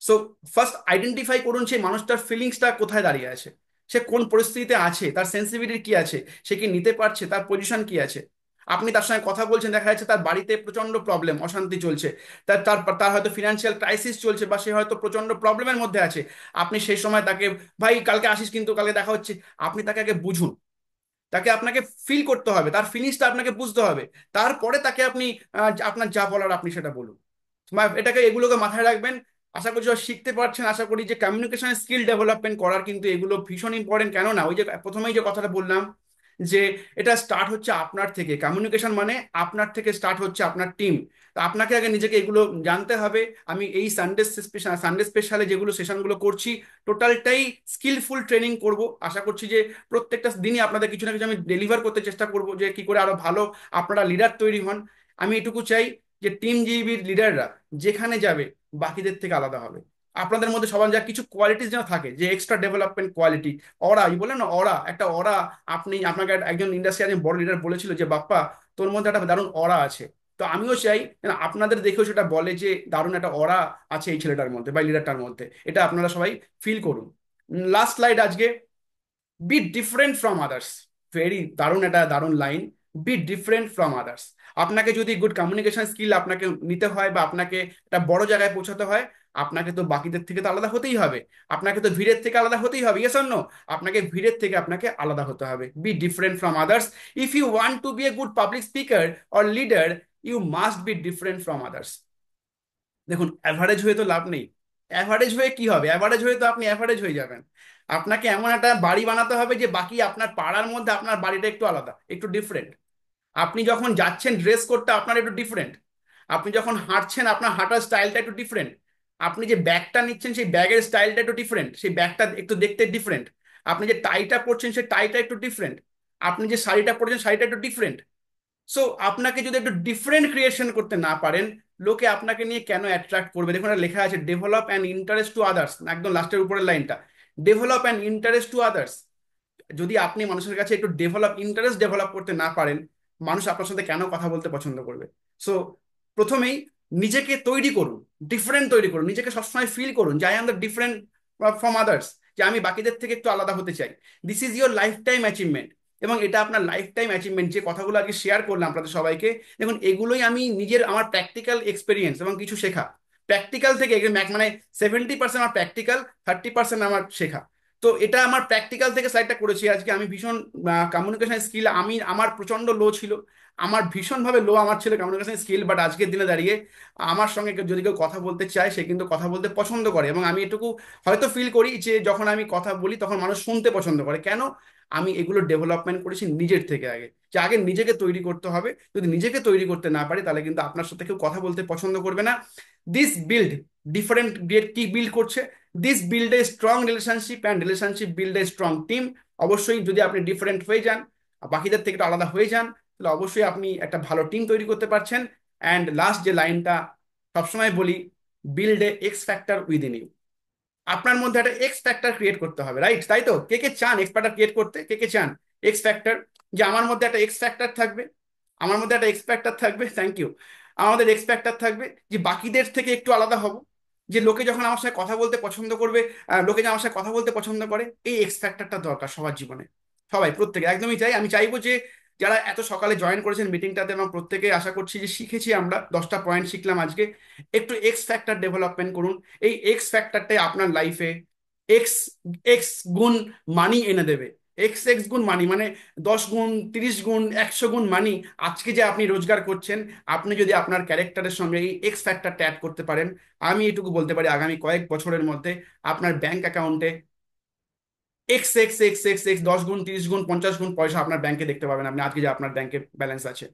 সো ফার্স্ট আইডেন্টিফাই করুন সেই মানুষটার ফিলিংসটা কোথায় দাঁড়িয়ে আছে, সে কোন পরিস্থিতিতে আছে, তার সেন্সিটিভিটি কি আছে, সে কি নিতে পারছে, তার পজিশন কি আছে। আপনি তার সঙ্গে কথা বলছেন, দেখা যাচ্ছে তার বাড়িতে প্রচন্ড প্রবলেম, অশান্তি চলছে, তার তার তার হয়তো ফিনান্সিয়াল ক্রাইসিস চলছে, বা সে হয়তো প্রচন্ড প্রবলেমের মধ্যে আছে। আপনি সেই সময় তাকে, ভাই কালকে আসিস কিন্তু, কালকে দেখা হচ্ছে, আপনি তাকে আগে বুঝুন, তাকে আপনাকে ফিল করতে হবে, তার ফিলিংসটা আপনাকে বুঝতে হবে, তারপরে তাকে আপনি আপনার যা বলার আপনি সেটা বলুন। এটাকে, এগুলোকে মাথায় রাখবেন। আশা করি সবাই শিখতে পারছেন, আশা করি যে কমিউনিকেশন স্কিল ডেভেলপমেন্ট করার কিন্তু এগুলো ভীষণ ইম্পর্টেন্ট। কেন না, ওই যে প্রথমেই যে কথাটা বললাম, যে এটা স্টার্ট হচ্ছে আপনার থেকে, কমিউনিকেশন মানে আপনার থেকে স্টার্ট হচ্ছে, আপনার টিম। তো আপনাকে আগে নিজেকে এগুলো জানতে হবে। আমি এই সানডে স্পেশালে যেগুলো সেশনগুলো করছি, টোটালটাই স্কিলফুল ট্রেনিং করব। আশা করছি যে প্রত্যেকটা দিনই আপনাদের কিছু না কিছু আমি ডেলিভার করতে চেষ্টা করব, যে কি করে আরো ভালো আপনারা লিডার তৈরি হন। আমি এটুকু চাই যে টিম জিবির লিডাররা যেখানে যাবে বাকিদের থেকে আলাদা হবে। আপনাদের মধ্যে সবার যা কিছু কোয়ালিটিস যেন থাকে, যে এক্সট্রা ডেভেলপমেন্ট কোয়ালিটি, অরা, এই বলেন না অরা, একটা অরা। আপনাকে একজন ইন্ডাস্ট্রিয়াল বড় লিডার বলেছিল যে বাপ্পা, তোর মধ্যে একটা দারুণ অরা আছে। তো আমিও চাই যেন আপনাদের দেখেও সেটা বলে যে দারুণ একটা অরা আছে এই ছেলেটার মধ্যে বা লিডারটার মধ্যে, এটা আপনারা সবাই ফিল করুন। লাস্ট স্লাইড আজকে, B different from others. Very দারুণ, একটা দারুণ line, B different from others. আপনাকে যদি গুড কমিউনিকেশন স্কিল আপনাকে নিতে হয়, বা আপনাকে একটা বড় জায়গায় পৌঁছাতে হয়, আপনাকে তো বাকিদের থেকে তো আলাদা হতেই হবে, আপনাকে তো ভিড়ের থেকে আলাদা হতেই হবে, ইয়েস অর নো? আপনাকে ভিড়ের থেকে আপনাকে আলাদা হতে হবে, be different from others. If you want to be a good public speaker or leader, you must be different from others. দেখুন, অ্যাভারেজ হয়ে তো লাভ নেই। অ্যাভারেজ হয়ে কি হবে, অ্যাভারেজ হয়ে তো আপনি অ্যাভারেজ হয়ে যাবেন। আপনাকে এমন একটা বাড়ি বানাতে হবে যে বাকি আপনার পাড়ার মধ্যে আপনার বাড়িটা একটু আলাদা, একটু ডিফারেন্ট। আপনি যখন যাচ্ছেন ড্রেস করতে আপনার একটু ডিফারেন্ট, আপনি যখন হাঁটছেন আপনার হাঁটার স্টাইলটা একটু ডিফারেন্ট, আপনি যে ব্যাগটা নিচ্ছেন সেই ব্যাগের স্টাইলটা একটু ডিফারেন্ট, সেই ব্যাগটা একটু দেখতে ডিফারেন্ট, আপনি যে টাইটা পরছেন সেই টাইটা একটু ডিফারেন্ট, আপনি যে শাড়িটা পরছেন শাড়িটা একটু ডিফারেন্ট। সো আপনাকে যদি একটু ডিফারেন্ট ক্রিয়েশন করতে না পারেন, লোকে আপনাকে নিয়ে কেন অ্যাট্রাক্ট করবে? দেখুন এটা লেখা আছে, develop and interest to others, একদম লাস্টের উপরের লাইনটা, develop and interest to others. যদি আপনি মানুষের কাছে একটু ইন্টারেস্ট ডেভেলপ করতে না পারেন, মানুষ আপনার সাথে কেন কথা বলতে পছন্দ করবে? সো প্রথমেই নিজেকে তৈরি করুন, ডিফারেন্ট তৈরি করুন, নিজেকে সবসময় ফিল করুন যে I am the different from others, যে আমি বাকিদের থেকে একটু আলাদা হতে চাই। This is your life time achievement. এবং এটা আপনার লাইফ টাইম অ্যাচিভমেন্ট, যে কথাগুলো আগে শেয়ার করলাম আপনাদের সবাইকে, দেখুন এগুলোই আমি নিজের, আমার প্র্যাকটিক্যাল এক্সপিরিয়েন্স এবং কিছু শেখা। প্র্যাকটিক্যাল থেকে মানে 70% আমার প্র্যাকটিক্যাল, 30% আমার শেখা। তো এটা আমার প্র্যাকটিক্যাল থেকে স্লাইডটা করেছি আজকে। আমি ভীষণ কমিউনিকেশন স্কিল, আমার প্রচন্ড লো ছিল, আমার ভীষণভাবে লো আমার ছিল কমিউনিকেশন স্কিল, বাট আজকের দিনে দাঁড়িয়ে আমার সঙ্গে যদি কেউ কথা বলতে চায় সে কিন্তু কথা বলতে পছন্দ করে। এবং আমি এটুকু হয়তো ফিল করি যে যখন আমি কথা বলি তখন মানুষ শুনতে পছন্দ করে। কেন? আমি এগুলো ডেভেলপমেন্ট করেছি নিজের থেকে আগে, যে যে আগে নিজেকে তৈরি করতে হবে। যদি নিজেকে তৈরি করতে না পারি তাহলে কিন্তু আপনার সাথে কেউ কথা বলতে পছন্দ করবে না। দিস বিল্ড ডিফারেন্ট গ্রেড কি বিল্ড করছে, this build a strong relationship and relationship build a strong team. অবশ্যই যদি আপনি ডিফারেন্ট হয়ে যান, বাকিদের থেকে একটু আলাদা হয়ে যান, তাহলে অবশ্যই আপনি একটা ভালো টিম তৈরি করতে পারছেন। অ্যান্ড লাস্ট যে লাইনটা সবসময় বলি, build a X factor within you. আপনার মধ্যে একটা এক্স ফ্যাক্টর ক্রিয়েট করতে হবে, রাইট? তাই তো, কে কে চান এক্স ফ্যাক্টর ক্রিয়েট করতে? কে কে চান এক্স ফ্যাক্টর? যে আমার মধ্যে একটা এক্স ফ্যাক্টর থাকবে, আমার মধ্যে একটা এক্স ফ্যাক্টর থাকবে, থ্যাংক ইউ। আমাদের এক্স ফ্যাক্টর থাকবে যে বাকিদের থেকে একটু আলাদা হব, যে লোকে যখন আমার সাথে কথা বলতে পছন্দ করবে, লোকে যে আমার সাথে কথা বলতে পছন্দ করে, এই এক্স ফ্যাক্টরটা দরকার সবার জীবনে। সবাই, প্রত্যেকে, একদমই চাই। আমি চাইবো যে যারা এত সকালে জয়েন করেছেন মিটিংটাতে, এবং প্রত্যেকে আশা করছি যে শিখেছি, আমরা 10টা পয়েন্ট শিখলাম আজকে, একটু এক্স ফ্যাক্টর ডেভেলপমেন্ট করুন। এই এক্স ফ্যাক্টরটাই আপনার লাইফে এক্স এক্স গুণ মানি এনে দেবে। এক্স এক্স গুণ মানি মানে 10 গুণ, 30 গুণ, 100 গুণ মানি। আজকে যে আপনি রোজগার করছেন, আপনি যদি আপনার ক্যারেক্টারের সঙ্গে এই এক্স ফ্যাক্টরটা অ্যাড করতে পারেন, আমি এটুকু বলতে পারি আগামী কয়েক বছরের মধ্যে আপনার ব্যাংক অ্যাকাউন্টে x x x x x 10 গুণ, 30 গুণ, 50 গুণ পয়সা আপনার ব্যাংকে দেখতে পাবেন আপনি, আজকে যে আপনার ব্যাংকে ব্যালেন্স আছে।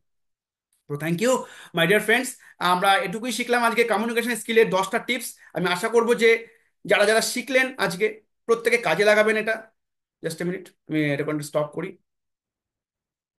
তো thank you my dear friends. আমরা এটুকুই শিখলাম আজকে কমিউনিকেশন স্কিলের 10টা টিপস। আমি আশা করব যে যারা যারা শিখলেন আজকে, প্রত্যেকে কাজে লাগাবেন এটা। জাস্ট এ মিনিট, আমি রেকর্ডিং স্টপ করি।